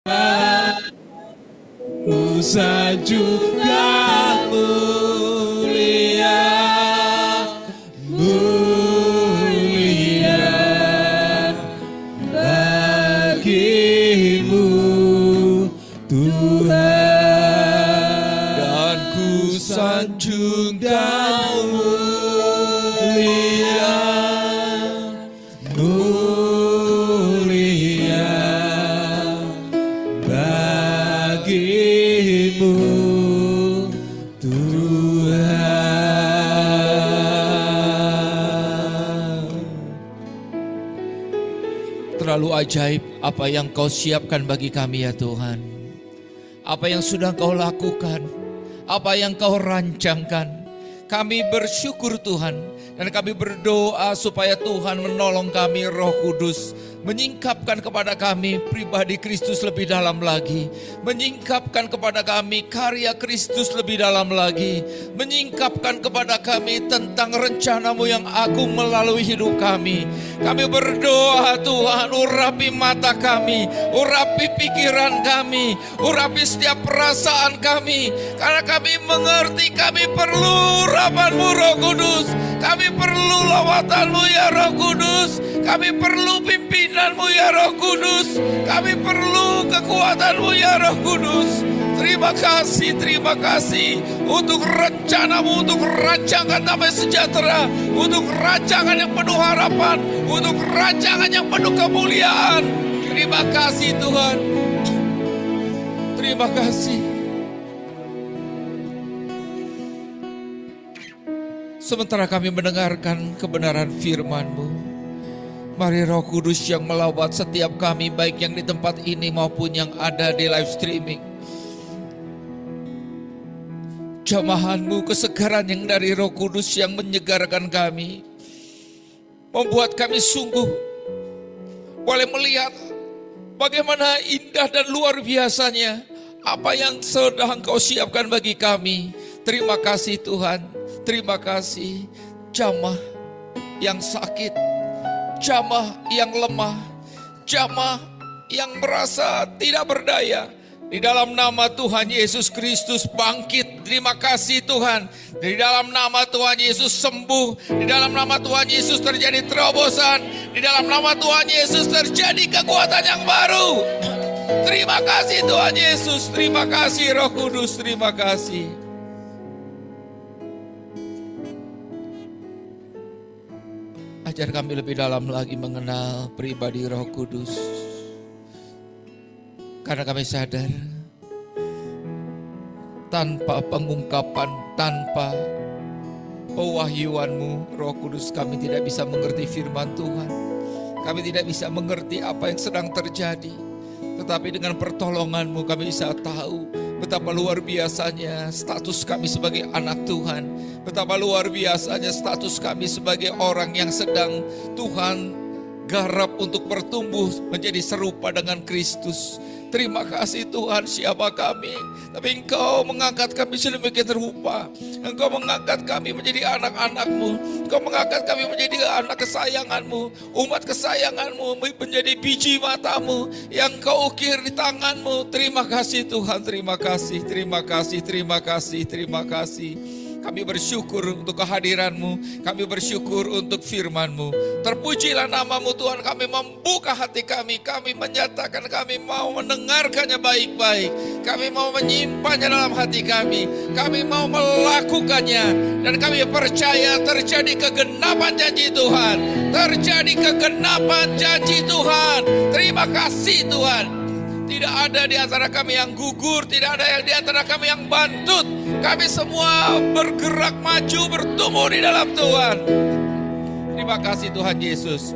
Ku sanjungkan mulia, mulia bagimu Tuhan. Dan ku sanjungkan mulia, mulia bagimu Tuhan. Terlalu ajaib apa yang Kau siapkan bagi kami ya Tuhan. Apa yang sudah Kau lakukan, apa yang Kau rancangkan. Kami bersyukur Tuhan, dan kami berdoa supaya Tuhan menolong kami, Roh Kudus, menyingkapkan kepada kami pribadi Kristus lebih dalam lagi, menyingkapkan kepada kami karya Kristus lebih dalam lagi, menyingkapkan kepada kami tentang rencana-Mu yang agung melalui hidup kami. Kami berdoa Tuhan, urapi mata kami, urapi pikiran kami, urapi setiap perasaan kami, karena kami mengerti kami perlu urapan-Mu Roh Kudus, kami perlu lawatan-Mu ya Roh Kudus, kami perlu pimpinan-Mu ya Roh Kudus, kami perlu kekuatan-Mu ya Roh Kudus. Terima kasih untuk rencana-Mu, untuk rancangan damai sejahtera, untuk rancangan yang penuh harapan, untuk rancangan yang penuh kemuliaan. Terima kasih Tuhan. Terima kasih. Sementara kami mendengarkan kebenaran firman-Mu, mari Roh Kudus yang melawat setiap kami, baik yang di tempat ini maupun yang ada di live streaming. Jamahan-Mu, kesegaran yang dari Roh Kudus yang menyegarkan kami, membuat kami sungguh boleh melihat bagaimana indah dan luar biasanya apa yang sedang Kau siapkan bagi kami. Terima kasih Tuhan. Terima kasih. Jamaah yang sakit, jamaah yang lemah, jamaah yang merasa tidak berdaya, di dalam nama Tuhan Yesus Kristus bangkit. Terima kasih Tuhan. Di dalam nama Tuhan Yesus sembuh. Di dalam nama Tuhan Yesus terjadi terobosan. Di dalam nama Tuhan Yesus terjadi kekuatan yang baru. Terima kasih Tuhan Yesus. Terima kasih Roh Kudus. Terima kasih. Ajar kami lebih dalam lagi mengenal pribadi Roh Kudus. Karena kami sadar, tanpa pengungkapan, tanpa pewahyuan-Mu, Roh Kudus, kami tidak bisa mengerti firman Tuhan. Kami tidak bisa mengerti apa yang sedang terjadi. Tetapi dengan pertolongan-Mu kami bisa tahu betapa luar biasanya status kami sebagai anak Tuhan. Betapa luar biasanya status kami sebagai orang yang sedang Tuhan garap untuk bertumbuh menjadi serupa dengan Kristus. Terima kasih Tuhan, siapa kami, tapi Engkau mengangkat kami sedemikian rupa. Engkau mengangkat kami menjadi anak-anak-Mu. Engkau mengangkat kami menjadi anak kesayangan-Mu, umat kesayangan-Mu, menjadi biji mata-Mu yang Kau ukir di tangan-Mu. Terima kasih Tuhan, terima kasih, terima kasih, terima kasih, terima kasih. Kami bersyukur untuk kehadiran-Mu, kami bersyukur untuk firman-Mu. Terpujilah nama-Mu Tuhan, kami membuka hati kami menyatakan kami mau mendengarkannya baik-baik. Kami mau menyimpannya dalam hati kami mau melakukannya. Dan kami percaya terjadi kegenapan janji Tuhan. Terjadi kegenapan janji Tuhan. Terima kasih Tuhan. Tidak ada di antara kami yang gugur, tidak ada yang di antara kami yang bantut. Kami semua bergerak maju, bertumbuh di dalam Tuhan. Terima kasih Tuhan Yesus.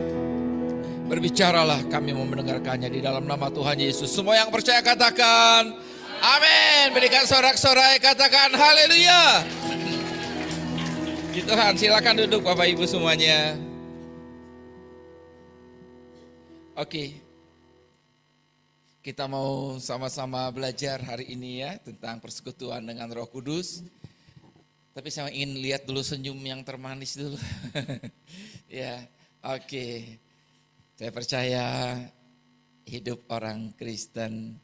Berbicaralah, kami mau mendengarkannya di dalam nama Tuhan Yesus. Semua yang percaya katakan amin. Berikan sorak-sorai, katakan haleluya. Tuhan, silakan duduk Bapak Ibu semuanya. Oke. Kita mau sama-sama belajar hari ini ya tentang persekutuan dengan Roh Kudus. Tapi saya ingin lihat dulu senyum yang termanis dulu. Ya, oke. Saya percaya hidup orang Kristen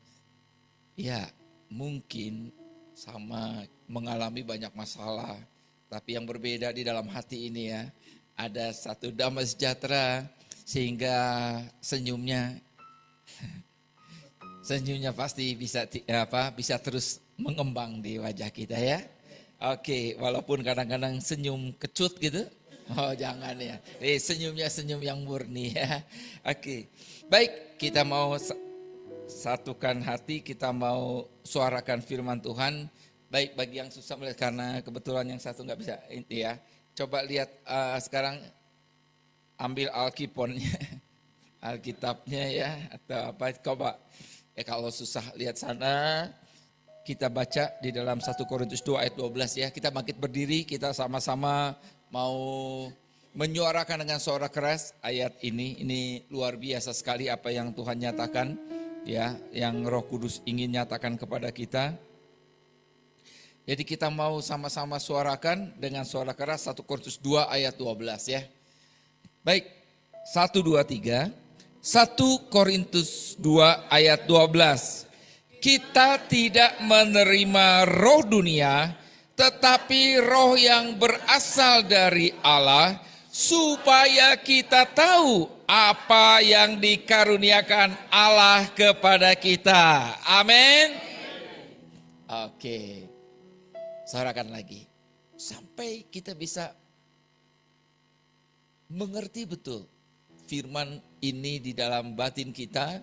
Ya, mungkin sama mengalami banyak masalah, tapi yang berbeda di dalam hati ini ya, ada satu damai sejahtera sehingga senyumnya pasti bisa terus mengembang di wajah kita ya. Oke, walaupun kadang-kadang senyum kecut gitu. Oh, jangan ya. Senyumnya senyum yang murni ya. Oke. Baik, kita mau satukan hati, kita mau suarakan firman Tuhan. Baik, bagi yang susah melihat karena kebetulan yang satu nggak bisa ya. Coba lihat sekarang, ambil Alkiponnya, Alkitabnya ya, atau apa, coba. Kalau susah lihat sana, kita baca di dalam 1 Korintus 2 ayat 12 ya. Kita bangkit berdiri, kita sama-sama mau menyuarakan dengan suara keras ayat ini. Ini luar biasa sekali apa yang Tuhan nyatakan ya, yang Roh Kudus ingin nyatakan kepada kita. Jadi kita mau sama-sama suarakan dengan suara keras 1 Korintus 2 ayat 12 ya. Baik, 1, 2, 3. 1 Korintus 2 ayat 12. Kita tidak menerima roh dunia, tetapi roh yang berasal dari Allah, supaya kita tahu apa yang dikaruniakan Allah kepada kita. Amin. Oke, suarakan lagi. Sampai kita bisa mengerti betul firman ini di dalam batin kita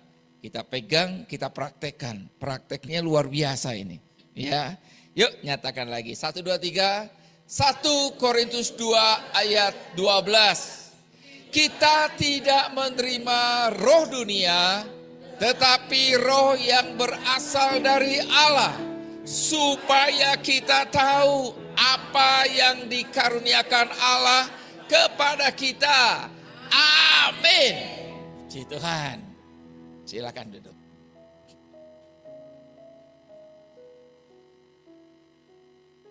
pegang, kita praktekkan. Prakteknya luar biasa ini. Ya, yuk nyatakan lagi. 1, 2, 3. 1 Korintus 2 ayat 12. Kita tidak menerima roh dunia, tetapi roh yang berasal dari Allah, supaya kita tahu apa yang dikaruniakan Allah kepada kita. Amin. Puji Tuhan. Silakan duduk.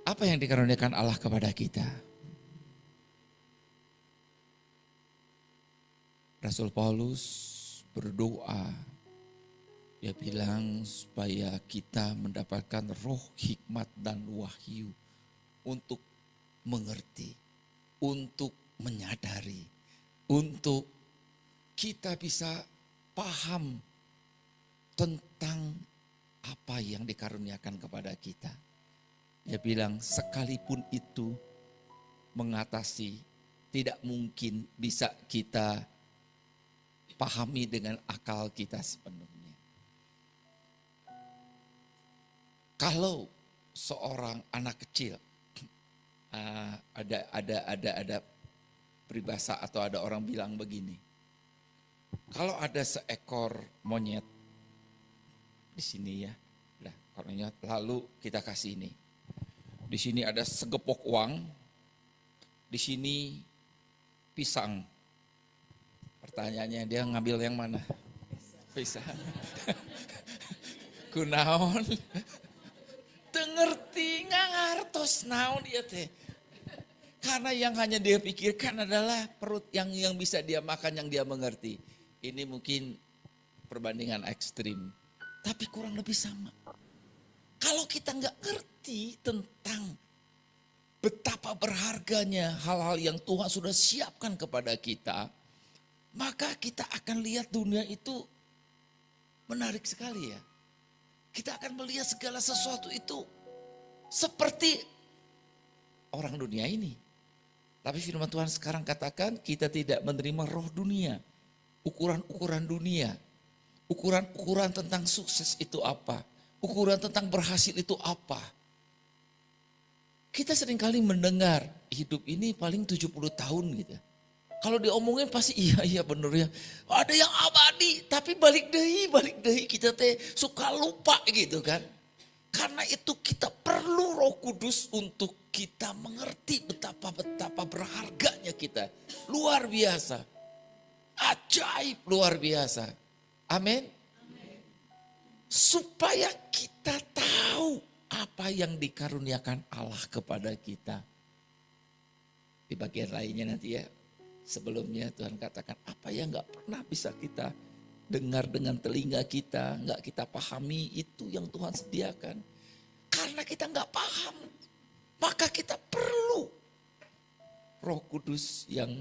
Apa yang dikaruniakan Allah kepada kita? Rasul Paulus berdoa. Dia bilang supaya kita mendapatkan roh hikmat dan wahyu untuk mengerti, untuk menyadari, untuk kita bisa paham tentang apa yang dikaruniakan kepada kita. Dia bilang sekalipun itu mengatasi, tidak mungkin bisa kita pahami dengan akal kita sepenuhnya. Kalau seorang anak kecil, ada peribahasa atau ada orang bilang begini, kalau ada seekor monyet di sini ya, monyet, lalu kita kasih ini, di sini ada segepok uang, di sini pisang. Pertanyaannya dia ngambil yang mana? Pisang. Kunaon? Ngerti nggak ngartos naon dia teh. Karena yang hanya dia pikirkan adalah perut yang bisa dia makan, yang dia mengerti. Ini mungkin perbandingan ekstrim, tapi kurang lebih sama. Kalau kita nggak ngerti tentang betapa berharganya hal-hal yang Tuhan sudah siapkan kepada kita, maka kita akan lihat dunia itu menarik sekali ya. Kita akan melihat segala sesuatu itu seperti orang dunia ini. Tapi firman Tuhan sekarang katakan kita tidak menerima roh dunia. Ukuran-ukuran dunia. Ukuran-ukuran tentang sukses itu apa? Ukuran tentang berhasil itu apa? Kita seringkali mendengar hidup ini paling 70 tahun gitu. Kalau diomongin pasti iya bener ya. Ada yang abadi tapi balik deui kita teh suka lupa gitu kan. Karena itu kita perlu Roh Kudus untuk kita mengerti betapa berharganya kita. Luar biasa. Ajaib luar biasa. Amin. Supaya kita tahu apa yang dikaruniakan Allah kepada kita. Di bagian lainnya nanti ya. Sebelumnya Tuhan katakan apa yang gak pernah bisa kita dengar dengan telinga kita, nggak kita pahami, itu yang Tuhan sediakan. Karena kita nggak paham, maka kita perlu Roh Kudus yang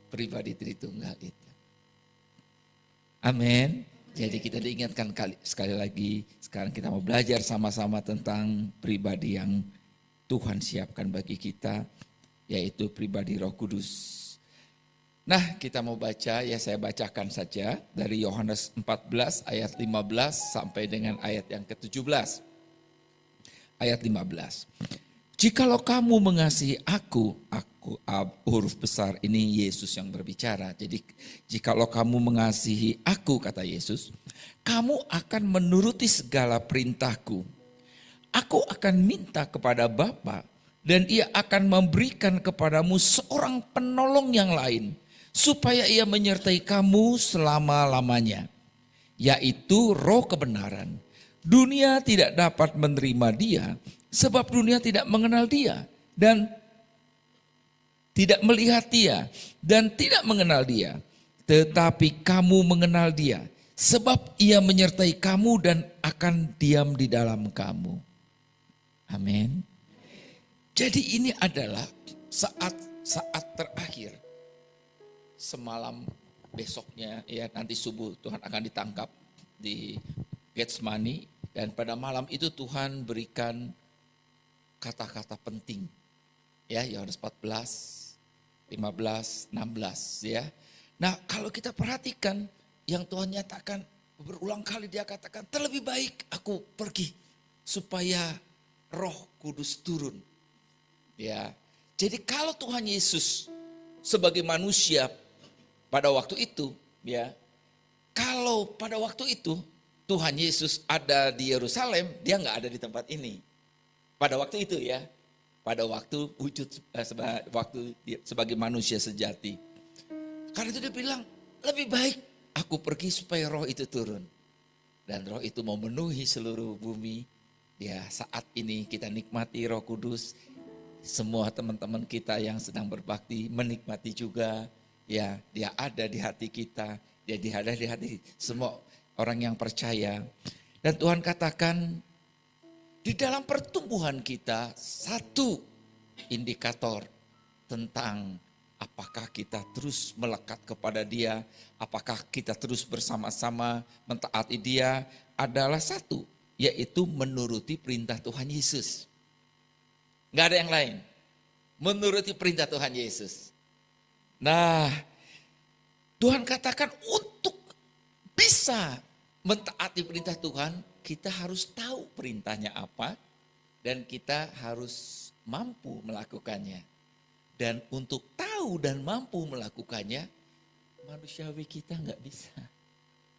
pribadi Tritunggal itu. Amin. Jadi kita diingatkan sekali lagi, sekarang kita mau belajar sama-sama tentang pribadi yang Tuhan siapkan bagi kita, yaitu pribadi Roh Kudus. Nah, kita mau baca, ya saya bacakan saja dari Yohanes 14 ayat 15 sampai dengan ayat yang ke-17. Ayat 15. Jikalau kamu mengasihi aku huruf besar, ini Yesus yang berbicara. Jadi jikalau kamu mengasihi aku, kata Yesus, kamu akan menuruti segala perintahku. Aku akan minta kepada Bapa dan Ia akan memberikan kepadamu seorang penolong yang lain, supaya Ia menyertai kamu selama-lamanya, yaitu Roh kebenaran. Dunia tidak dapat menerima Dia, sebab dunia tidak mengenal Dia dan tidak melihat Dia dan tidak mengenal Dia. Tetapi kamu mengenal Dia, sebab Ia menyertai kamu dan akan diam di dalam kamu. Amin. Jadi ini adalah saat terakhir. Semalam besoknya, ya nanti subuh Tuhan akan ditangkap di Getsemani, dan pada malam itu Tuhan berikan kata-kata penting. Ya, Yohanes 14, 15, 16 ya. Nah, kalau kita perhatikan yang Tuhan nyatakan berulang kali, Dia katakan, terlebih baik aku pergi supaya Roh Kudus turun. Ya. Jadi kalau Tuhan Yesus sebagai manusia pada waktu itu, ya, kalau pada waktu itu Tuhan Yesus ada di Yerusalem, Dia nggak ada di tempat ini. Pada waktu itu ya, pada waktu wujud sebagai manusia sejati. Karena itu Dia bilang, lebih baik aku pergi supaya Roh itu turun. Dan Roh itu memenuhi seluruh bumi. Ya, saat ini kita nikmati Roh Kudus. Semua teman-teman kita yang sedang berbakti menikmati juga. Ya, Dia ada di hati kita, Dia ada di hati semua orang yang percaya. Dan Tuhan katakan, di dalam pertumbuhan kita, satu indikator tentang apakah kita terus melekat kepada Dia, apakah kita terus bersama-sama mentaati Dia, adalah satu, yaitu menuruti perintah Tuhan Yesus. Nggak ada yang lain, menuruti perintah Tuhan Yesus. Nah, Tuhan katakan untuk bisa mentaati perintah Tuhan, kita harus tahu perintahnya apa dan kita harus mampu melakukannya. Dan untuk tahu dan mampu melakukannya, manusiawi kita nggak bisa.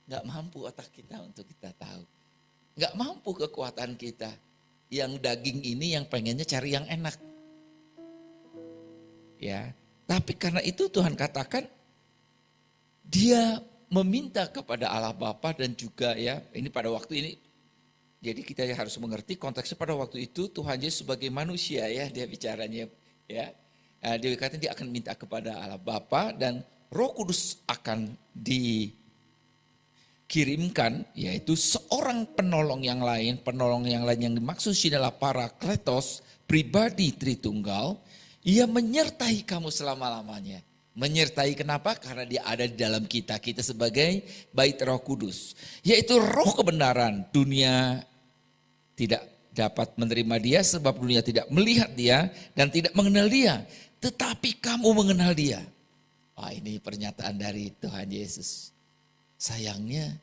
Nggak mampu otak kita untuk kita tahu. Nggak mampu kekuatan kita. Yang daging ini yang pengennya cari yang enak. Ya. Tapi karena itu Tuhan katakan, Dia meminta kepada Allah Bapa dan juga ya, ini pada waktu ini, jadi kita harus mengerti konteksnya pada waktu itu Tuhan Yesus sebagai manusia ya, Dia bicaranya ya. Dia katakan Dia akan minta kepada Allah Bapa dan Roh Kudus akan dikirimkan, yaitu seorang penolong yang lain yang dimaksud adalah Parakletos, pribadi Tritunggal. Ia menyertai kamu selama-lamanya. Menyertai kenapa? Karena Dia ada di dalam kita sebagai bait Roh Kudus. Yaitu Roh kebenaran. Dunia tidak dapat menerima Dia sebab dunia tidak melihat Dia dan tidak mengenal Dia. Tetapi kamu mengenal Dia. Wah, ini pernyataan dari Tuhan Yesus. Sayangnya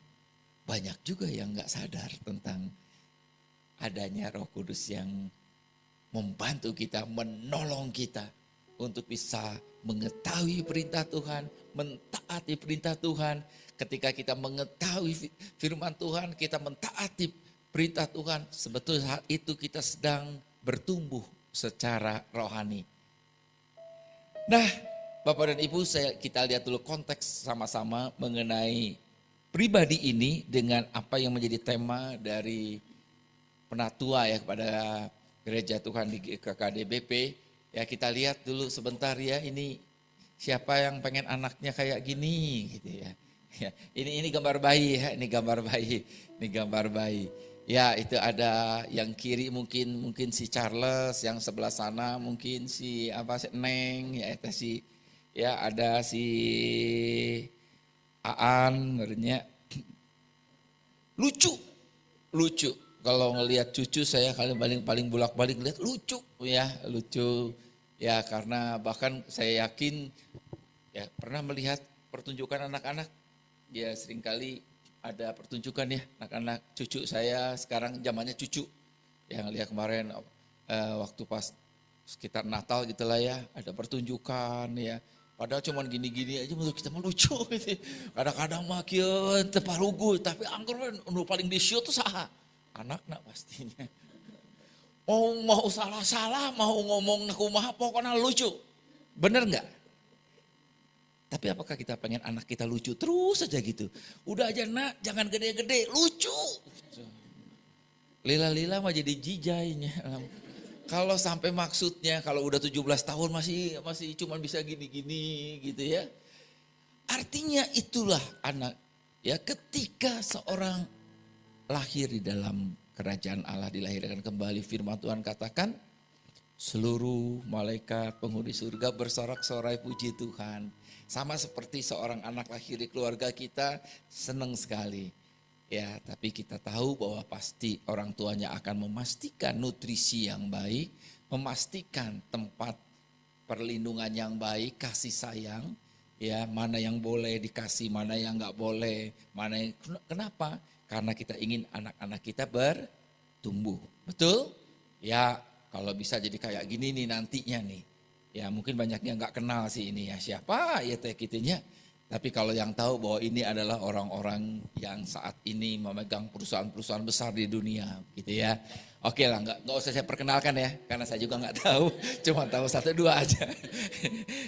banyak juga yang gak sadar tentang adanya Roh Kudus yang membantu kita, menolong kita untuk bisa mengetahui perintah Tuhan, mentaati perintah Tuhan. Ketika kita mengetahui firman Tuhan, kita mentaati perintah Tuhan, sebetulnya saat itu kita sedang bertumbuh secara rohani. Nah, Bapak dan Ibu, kita lihat dulu konteks sama-sama mengenai pribadi ini dengan apa yang menjadi tema dari penatua ya kepada Gereja Tuhan di KKDBP. Ya, kita lihat dulu sebentar ya, ini siapa yang pengen anaknya kayak gini gitu ya. Ya, ini gambar bayi ya, ini gambar bayi, ini gambar bayi. Ya itu ada yang kiri mungkin si Charles, yang sebelah sana mungkin si apa si Neng, ya itu si ya ada si Aan, merenya lucu, lucu. Kalau ngelihat cucu saya kali paling bolak-balik lihat lucu ya, lucu ya karena bahkan saya yakin ya pernah melihat pertunjukan anak-anak ya seringkali ada pertunjukan ya anak-anak cucu saya sekarang zamannya cucu yang lihat kemarin waktu pas sekitar Natal gitulah ya ada pertunjukan ya padahal cuman gini-gini aja menurut kita mah lucu gitu. Kadang-kadang mah kieu teu parugu tapi anggur nu paling di show tuh saha anakna pastinya mau salah-salah mau ngomong kumaha pokoknya lucu bener nggak? Tapi apakah kita pengen anak kita lucu terus saja gitu? Udah aja nak, jangan gede-gede, lucu. Lila-lila mah jadi jijainya. Kalau sampai maksudnya kalau udah 17 tahun masih cuma bisa gini-gini gitu ya. Artinya itulah anak ya ketika seorang lahir di dalam kerajaan Allah dilahirkan kembali firman Tuhan katakan seluruh malaikat penghuni surga bersorak-sorai puji Tuhan. Sama seperti seorang anak lahir di keluarga kita senang sekali. Ya, tapi kita tahu bahwa pasti orang tuanya akan memastikan nutrisi yang baik, memastikan tempat perlindungan yang baik, kasih sayang, ya mana yang boleh dikasih, mana yang nggak boleh, kenapa? Karena kita ingin anak-anak kita bertumbuh, betul? Ya, kalau bisa jadi kayak gini nih nantinya nih. Ya mungkin banyaknya nggak kenal sih ini ya siapa ya teh kitunya. Tapi kalau yang tahu bahwa ini adalah orang-orang yang saat ini memegang perusahaan-perusahaan besar di dunia gitu ya. Oke lah nggak usah saya perkenalkan ya karena saya juga nggak tahu. Cuma tahu 1-2 aja.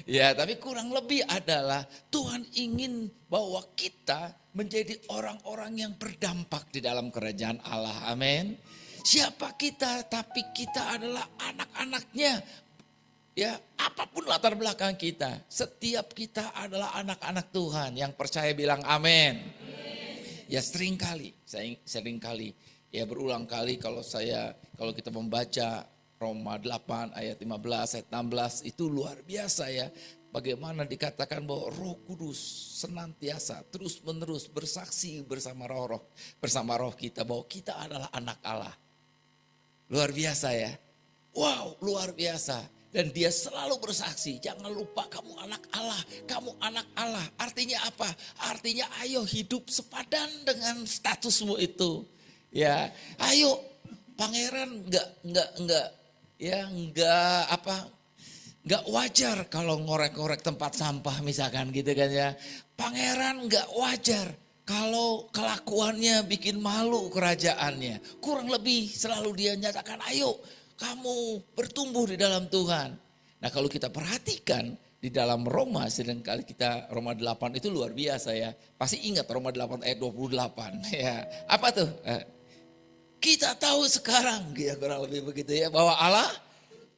Ya tapi kurang lebih adalah Tuhan ingin bahwa kita menjadi orang-orang yang berdampak di dalam kerajaan Allah. Amin. Siapa kita tapi kita adalah anak-anaknya. Ya, apapun latar belakang kita, setiap kita adalah anak-anak Tuhan yang percaya bilang amin. Ya seringkali, ya berulang kali kalau kita membaca Roma 8 ayat 15, ayat 16 itu luar biasa ya. Bagaimana dikatakan bahwa Roh Kudus senantiasa terus menerus bersaksi bersama roh kita bahwa kita adalah anak Allah. Luar biasa ya. Wow, luar biasa. Dan dia selalu bersaksi, jangan lupa kamu anak Allah, kamu anak Allah. Artinya apa? Artinya ayo hidup sepadan dengan statusmu itu. Ya, ayo pangeran nggak wajar kalau ngorek-ngorek tempat sampah misalkan gitu kan ya. Pangeran nggak wajar kalau kelakuannya bikin malu kerajaannya. Kurang lebih selalu dia nyatakan ayo kamu bertumbuh di dalam Tuhan. Nah kalau kita perhatikan di dalam Roma, sedangkali kita Roma 8 itu luar biasa ya. Pasti ingat Roma 8 ayat 28 ya. Apa tuh? Kita tahu sekarang ya kurang lebih begitu ya. Bahwa Allah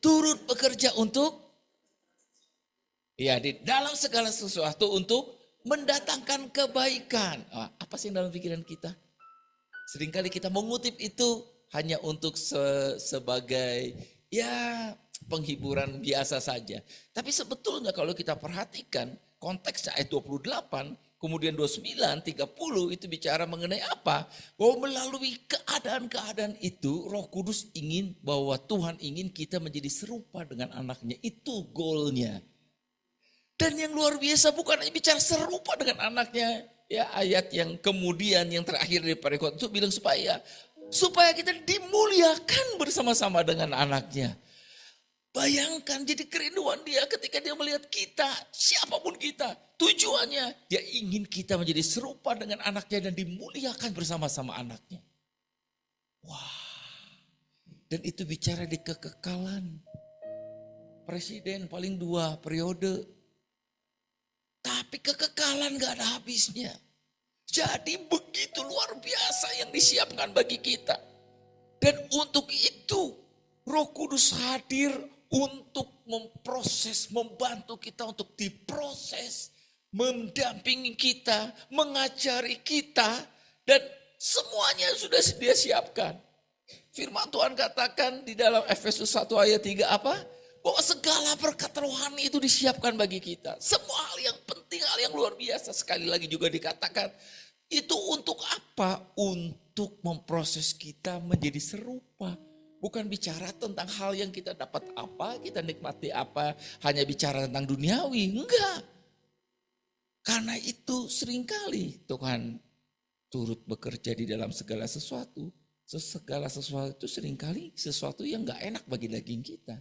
turut bekerja untuk ya di dalam segala sesuatu untuk mendatangkan kebaikan. Apa sih yang dalam pikiran kita? Seringkali kita mengutip itu hanya untuk sebagai ya penghiburan biasa saja. Tapi sebetulnya kalau kita perhatikan konteksnya ayat 28, kemudian 29, 30 itu bicara mengenai apa? Bahwa melalui keadaan-keadaan itu Roh Kudus ingin bahwa Tuhan ingin kita menjadi serupa dengan anaknya. Itu goalnya. Dan yang luar biasa bukan hanya bicara serupa dengan anaknya. Ya ayat yang kemudian yang terakhir dari perikop itu bilang supaya kita dimuliakan bersama-sama dengan anaknya. Bayangkan jadi kerinduan dia ketika dia melihat kita, siapapun kita. Tujuannya dia ingin kita menjadi serupa dengan anaknya dan dimuliakan bersama-sama anaknya. Wah, dan itu bicara di kekekalan. Presiden paling 2 periode. Tapi kekekalan gak ada habisnya. Jadi begitu luar biasa yang disiapkan bagi kita. Dan untuk itu Roh Kudus hadir untuk memproses, membantu kita untuk diproses. mendampingi kita, mengajari kita, dan semuanya sudah dia siapkan. Firman Tuhan katakan di dalam Efesus 1 ayat 3 apa? Bahwa segala berkat rohani itu disiapkan bagi kita. Semua hal yang penting, hal yang luar biasa. Sekali lagi juga dikatakan, itu untuk apa? Untuk memproses kita menjadi serupa. Bukan bicara tentang hal yang kita dapat apa, kita nikmati apa, hanya bicara tentang duniawi. Enggak. Karena itu seringkali Tuhan turut bekerja di dalam segala sesuatu. Segala sesuatu itu seringkali sesuatu yang gak enak bagi daging kita.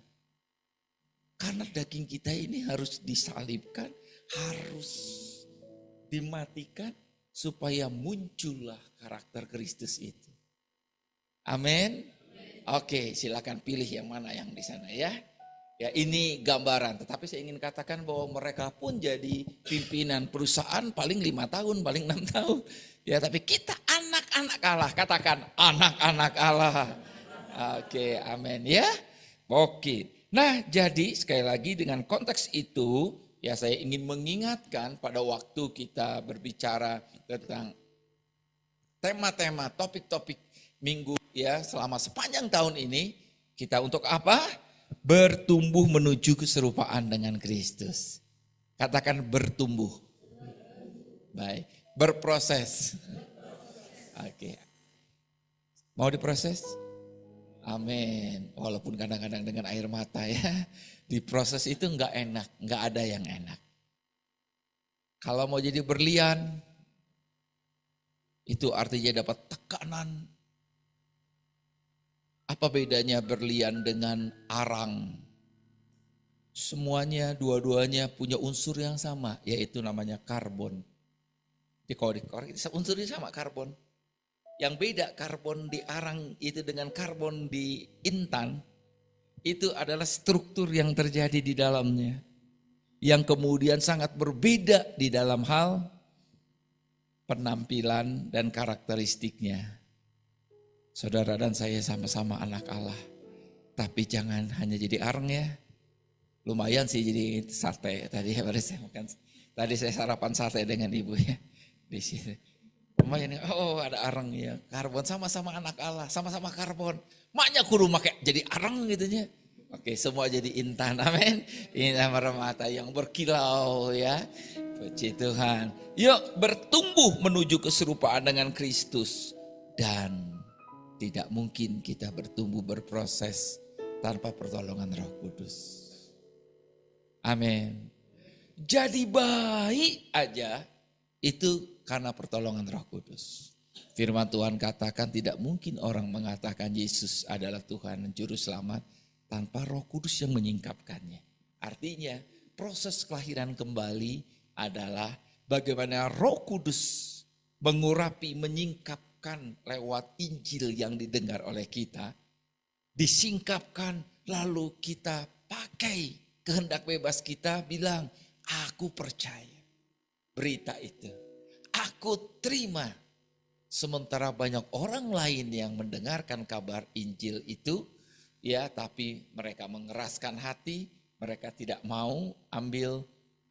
Karena daging kita ini harus disalibkan, harus dimatikan supaya muncullah karakter Kristus itu. Amin. Oke, silakan pilih yang mana yang di sana ya. Ya ini gambaran, tetapi saya ingin katakan bahwa mereka pun jadi pimpinan perusahaan paling 5 tahun, paling 6 tahun. Ya tapi kita anak-anak Allah, katakan anak-anak Allah. Oke, amin ya. Oke, nah jadi sekali lagi dengan konteks itu, ya saya ingin mengingatkan pada waktu kita berbicara tentang tema-tema, topik-topik minggu ya selama sepanjang tahun ini, kita untuk apa? Bertumbuh menuju keserupaan dengan Kristus. Katakan bertumbuh. Baik, berproses. Oke. Mau diproses? Amin. Walaupun kadang-kadang dengan air mata ya. Diproses itu enggak enak, enggak ada yang enak. Kalau mau jadi berlian, itu artinya dapat tekanan. Apa bedanya berlian dengan arang? Semuanya, dua-duanya punya unsur yang sama, yaitu namanya karbon. Dikorek, unsurnya sama karbon. Yang beda karbon di arang itu dengan karbon di intan, itu adalah struktur yang terjadi di dalamnya. Yang kemudian sangat berbeda di dalam hal penampilan dan karakteristiknya. Saudara dan saya sama-sama anak Allah. Tapi jangan hanya jadi arang ya. Lumayan sih jadi sate. Tadi saya makan. Tadi saya sarapan sate dengan ibu ya. Di sini. Lumayan, oh ada arang ya. Karbon sama-sama anak Allah. Sama-sama karbon. Maknya kudu make jadi arang gitu ya. Oke, semua jadi intan. Amin. Intan permata yang berkilau ya. Puji Tuhan. Yuk bertumbuh menuju keserupaan dengan Kristus. Dan tidak mungkin kita bertumbuh berproses tanpa pertolongan Roh Kudus. Amin. Jadi baik aja itu karena pertolongan Roh Kudus. Firman Tuhan katakan tidak mungkin orang mengatakan Yesus adalah Tuhan dan Juru Selamat tanpa Roh Kudus yang menyingkapkannya. Artinya proses kelahiran kembali adalah bagaimana Roh Kudus mengurapi, menyingkap lewat Injil yang didengar oleh kita, disingkapkan lalu kita pakai kehendak bebas kita bilang, aku percaya berita itu, aku terima. Sementara banyak orang lain yang mendengarkan kabar Injil itu, ya tapi mereka mengeraskan hati, mereka tidak mau ambil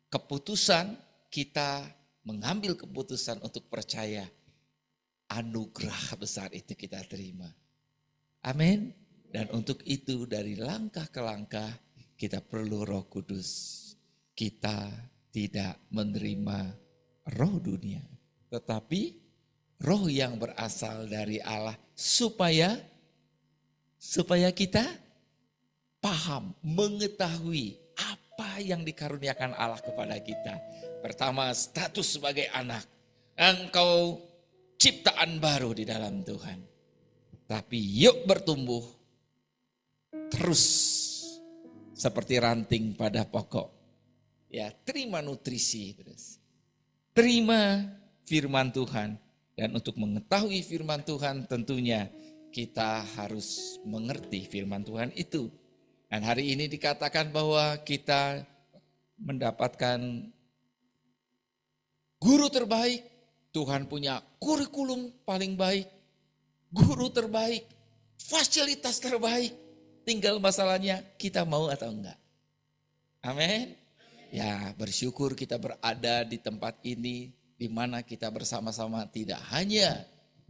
keputusan, kita mengambil keputusan untuk percaya. Anugerah besar itu kita terima. Amin. Dan untuk itu dari langkah ke langkah kita perlu Roh Kudus. Kita tidak menerima roh dunia. Tetapi roh yang berasal dari Allah supaya kita paham, mengetahui apa yang dikaruniakan Allah kepada kita. Pertama, status sebagai anak. Engkau ciptaan baru di dalam Tuhan. Tapi yuk bertumbuh terus seperti ranting pada pokok. Ya, terima nutrisi terus. Terima firman Tuhan. Dan untuk mengetahui firman Tuhan tentunya kita harus mengerti firman Tuhan itu. Dan hari ini dikatakan bahwa kita mendapatkan guru terbaik. Tuhan punya kurikulum paling baik, guru terbaik, fasilitas terbaik. Tinggal masalahnya kita mau atau enggak. Amin. Ya, bersyukur kita berada di tempat ini, di mana kita bersama-sama tidak hanya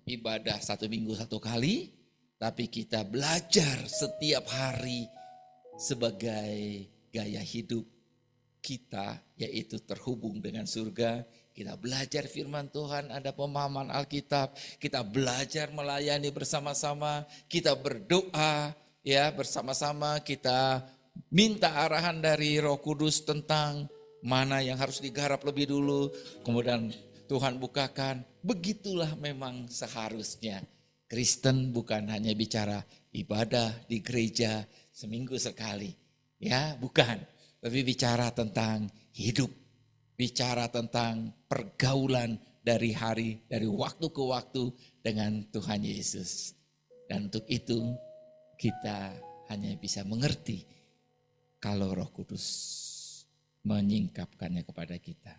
ibadah 1 minggu 1 kali, tapi kita belajar setiap hari sebagai gaya hidup kita, yaitu terhubung dengan surga. Kita belajar firman Tuhan, ada pemahaman Alkitab, kita belajar melayani bersama-sama, kita berdoa ya bersama-sama, kita minta arahan dari Roh Kudus tentang mana yang harus digarap lebih dulu, kemudian Tuhan bukakan. Begitulah memang seharusnya. Kristen bukan hanya bicara ibadah di gereja seminggu sekali, ya bukan, tapi bicara tentang hidup, bicara tentang pergaulan dari waktu ke waktu dengan Tuhan Yesus. Dan untuk itu kita hanya bisa mengerti kalau Roh Kudus menyingkapkannya kepada kita.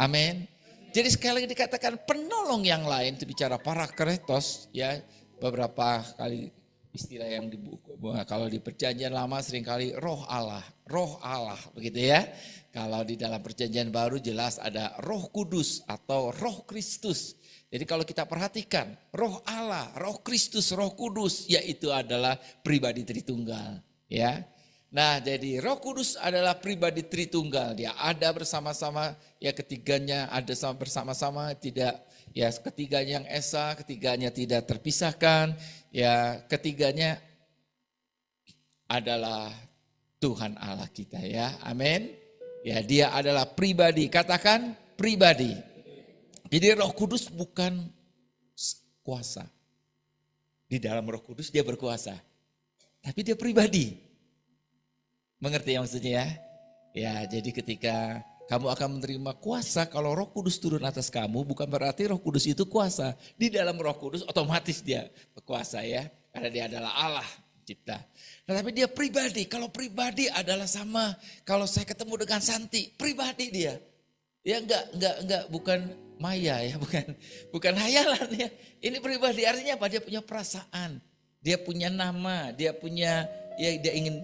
Amin. Jadi sekali lagi dikatakan penolong yang lain, itu bicara parakletos ya, beberapa kali istilah yang di buku. Kalau di Perjanjian Lama seringkali roh Allah begitu ya. Kalau di dalam Perjanjian Baru jelas ada Roh Kudus atau Roh Kristus. Jadi kalau kita perhatikan roh Allah, Roh Kristus, Roh Kudus, yaitu adalah pribadi Tritunggal ya. Nah, jadi Roh Kudus adalah pribadi Tritunggal. Dia ada bersama-sama, ya ketiganya ada bersama-sama, tidak ya ketiganya yang esa, ketiganya tidak terpisahkan, ya ketiganya adalah Tuhan Allah kita ya. Amin. Ya, dia adalah pribadi. Katakan pribadi. Jadi Roh Kudus bukan kuasa. Di dalam Roh Kudus dia berkuasa. Tapi dia pribadi. Mengerti yang maksudnya ya? Ya, jadi ketika kamu akan menerima kuasa, kalau Roh Kudus turun atas kamu, bukan berarti Roh Kudus itu kuasa. Di dalam Roh Kudus otomatis dia berkuasa ya, karena dia adalah Allah cipta. Nah, tapi dia pribadi. Kalau pribadi adalah sama, kalau saya ketemu dengan Santi, pribadi dia. Ya enggak bukan maya ya, bukan hayalan ya. Ini pribadi, artinya apa? Dia punya perasaan, dia punya nama, dia punya ya dia ingin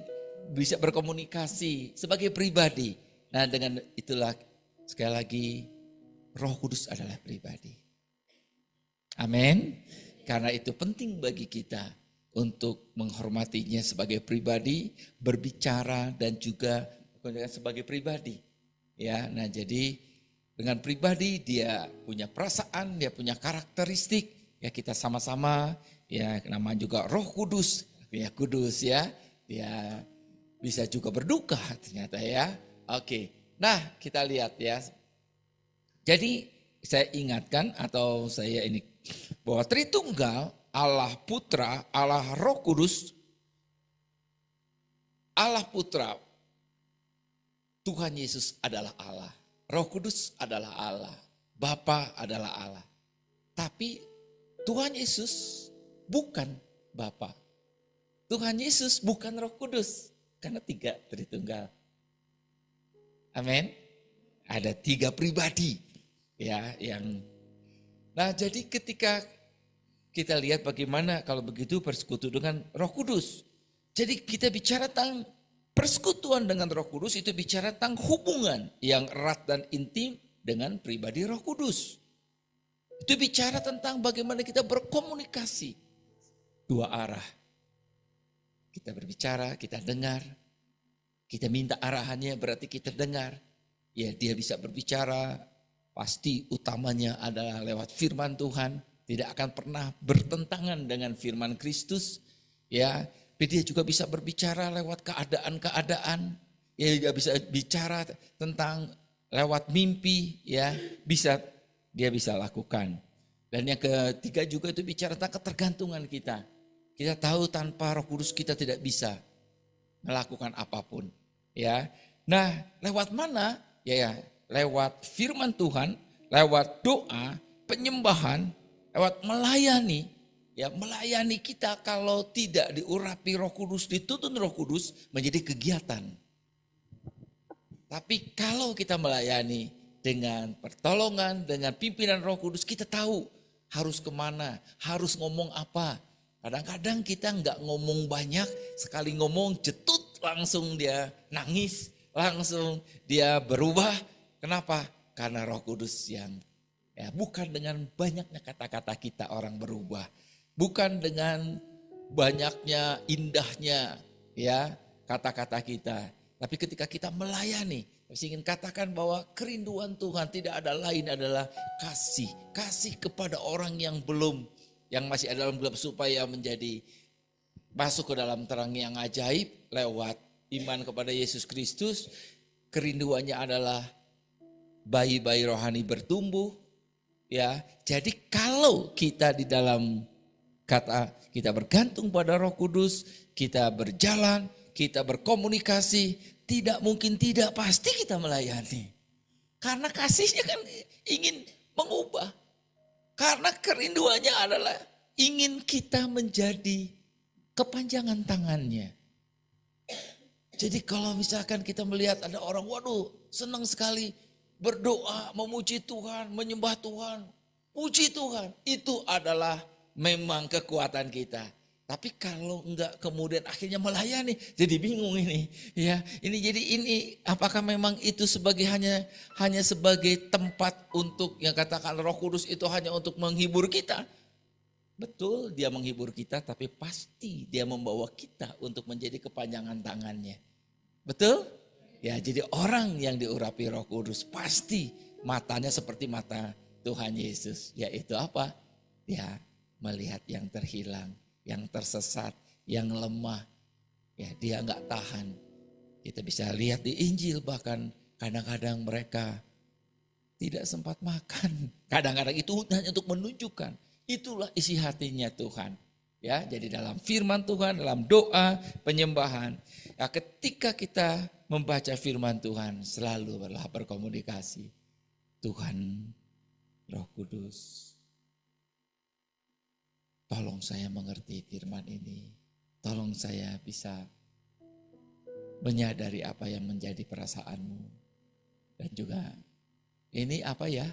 bisa berkomunikasi sebagai pribadi. Nah, dengan itulah sekali lagi Roh Kudus adalah pribadi. Amin. Karena itu penting bagi kita untuk menghormatinya sebagai pribadi, berbicara dan juga sebagai pribadi. Ya, nah jadi dengan pribadi dia punya perasaan, dia punya karakteristik. Ya kita sama-sama ya nama juga Roh Kudus, ya kudus ya. Dia bisa juga berduka ternyata ya. Oke, nah kita lihat ya. Jadi saya ingatkan atau saya ini bahwa Tritunggal, Allah Putra, Allah Roh Kudus, Allah Putra, Tuhan Yesus adalah Allah. Roh Kudus adalah Allah. Bapa adalah Allah. Tapi Tuhan Yesus bukan Bapa. Tuhan Yesus bukan Roh Kudus. Karena 3 Tritunggal. Amin. Ada 3 pribadi ya yang. Nah, jadi ketika kita lihat bagaimana kalau begitu bersekutu dengan Roh Kudus. Jadi kita bicara tentang persekutuan dengan Roh Kudus, itu bicara tentang hubungan yang erat dan intim dengan pribadi Roh Kudus. Itu bicara tentang bagaimana kita berkomunikasi 2 arah. Kita berbicara, kita dengar, kita minta arahannya berarti kita dengar. Ya dia bisa berbicara, pasti utamanya adalah lewat firman Tuhan. Tidak akan pernah bertentangan dengan firman Kristus. Ya, tapi dia juga bisa berbicara lewat keadaan-keadaan. Ya dia bisa bicara tentang lewat mimpi. Ya dia bisa lakukan. Dan yang ketiga juga itu bicara tentang ketergantungan kita. Kita tahu tanpa Roh Kudus kita tidak bisa melakukan apapun. Ya, nah lewat mana? Ya, lewat firman Tuhan, lewat doa, penyembahan, lewat melayani. Ya, melayani kita kalau tidak diurapi Roh Kudus, dituntun Roh Kudus menjadi kegiatan. Tapi kalau kita melayani dengan pertolongan, dengan pimpinan Roh Kudus, kita tahu harus kemana, harus ngomong apa. Kadang-kadang kita nggak ngomong banyak, sekali ngomong jetut langsung dia nangis. langsung dia berubah. Kenapa? Karena Roh Kudus yang bukan dengan banyaknya kata-kata kita orang berubah. Bukan dengan banyaknya indahnya kata-kata kita. Tapi ketika kita melayani, saya ingin katakan bahwa kerinduan Tuhan tidak ada lain adalah kasih. Kasih kepada orang yang masih ada dalam gelap supaya menjadi masuk ke dalam terang yang ajaib lewat iman kepada Yesus Kristus. Kerinduannya adalah bayi-bayi rohani bertumbuh. Jadi kalau kita di dalam kita bergantung pada Roh Kudus, kita berjalan, kita berkomunikasi, tidak mungkin tidak, pasti kita melayani. Karena kasihnya kan ingin mengubah. Karena kerinduannya adalah ingin kita menjadi kepanjangan tangannya. Jadi kalau misalkan kita melihat ada orang, waduh senang sekali berdoa, memuji Tuhan, menyembah Tuhan, puji Tuhan. Itu adalah memang kekuatan kita. Tapi kalau enggak kemudian akhirnya melayani, jadi bingung ini. Ini apakah memang itu sebagai hanya sebagai tempat untuk yang katakan Roh Kudus itu hanya untuk menghibur kita? Betul, dia menghibur kita, tapi pasti dia membawa kita untuk menjadi kepanjangan tangannya. Betul? Jadi orang yang diurapi Roh Kudus pasti matanya seperti mata Tuhan Yesus. Yaitu apa? Melihat yang terhilang, yang tersesat, yang lemah. Dia enggak tahan. Kita bisa lihat di Injil bahkan kadang-kadang mereka tidak sempat makan. Kadang-kadang itu hanya untuk menunjukkan. Itulah isi hatinya Tuhan. Jadi dalam firman Tuhan, dalam doa, penyembahan. Ketika kita membaca firman Tuhan, selalu berkomunikasi. Tuhan, Roh Kudus, tolong saya mengerti firman ini. Tolong saya bisa menyadari apa yang menjadi perasaanmu. Dan juga ini apa ya?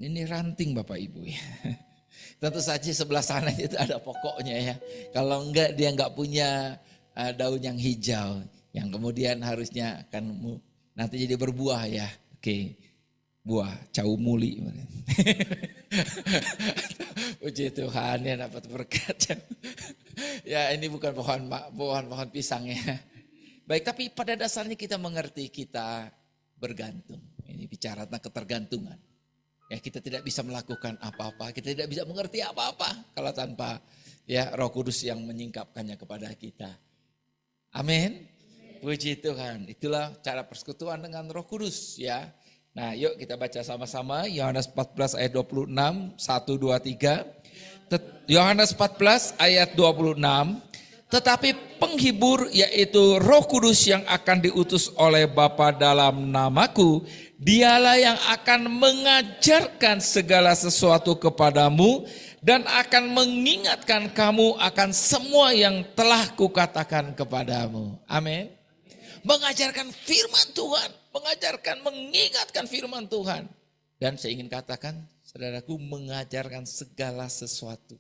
Ini ranting Bapak Ibu ya. Tentu saja sebelah sana itu ada pokoknya ya. Kalau enggak dia enggak punya daun yang hijau. Yang kemudian harusnya akan nanti jadi berbuah ya. Oke, buah cau muli. Puji Tuhan ya dapat berkat. Ya ini bukan pohon pisang ya. Baik, tapi pada dasarnya kita mengerti kita bergantung. Ini bicara tentang ketergantungan. Kita tidak bisa melakukan apa-apa, kita tidak bisa mengerti apa-apa kalau tanpa Roh Kudus yang menyingkapkannya kepada kita. Amin. Puji Tuhan. Itulah cara persekutuan dengan Roh Kudus ya. Nah, yuk kita baca sama-sama Yohanes 14 ayat 26, 1 2 3. Yohanes 14 ayat 26. Tetapi penghibur yaitu Roh Kudus yang akan diutus oleh Bapa dalam namaku, Dialah yang akan mengajarkan segala sesuatu kepadamu dan akan mengingatkan kamu akan semua yang telah kukatakan kepadamu. Amin. Mengajarkan firman Tuhan, mengingatkan firman Tuhan. Dan saya ingin katakan, saudaraku, mengajarkan segala sesuatu.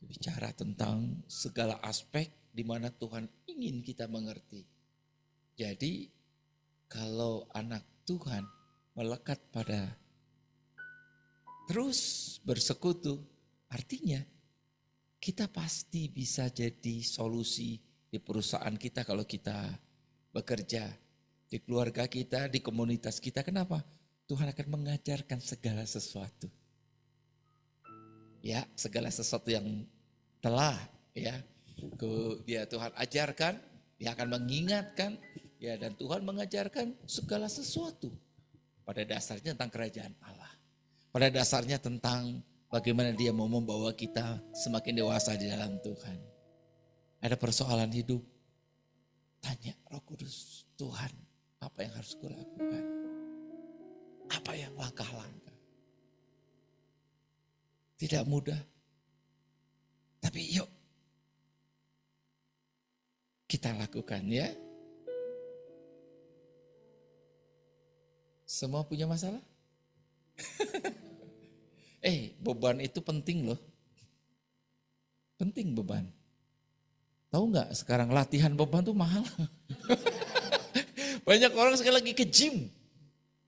Bicara tentang segala aspek di mana Tuhan ingin kita mengerti. Jadi, kalau anak Tuhan melekat pada terus bersekutu, artinya kita pasti bisa jadi solusi di perusahaan kita kalau kita bekerja, di keluarga kita, di komunitas kita. Kenapa? Tuhan akan mengajarkan segala sesuatu. Ya, segala sesuatu yang telah Tuhan ajarkan, dia akan mengingatkan. Ya, dan Tuhan mengajarkan segala sesuatu. Pada dasarnya tentang kerajaan Allah. Pada dasarnya tentang bagaimana dia mau membawa kita semakin dewasa di dalam Tuhan. Ada persoalan hidup. Tanya Roh Kudus, Tuhan, apa yang harus kulakukan? Apa yang langkah-langkah? Tidak mudah. Tapi yuk kita lakukan ya. Semua punya masalah? Beban itu penting loh. Penting beban. Tahu nggak sekarang latihan beban tuh mahal. Banyak orang sekali lagi ke gym.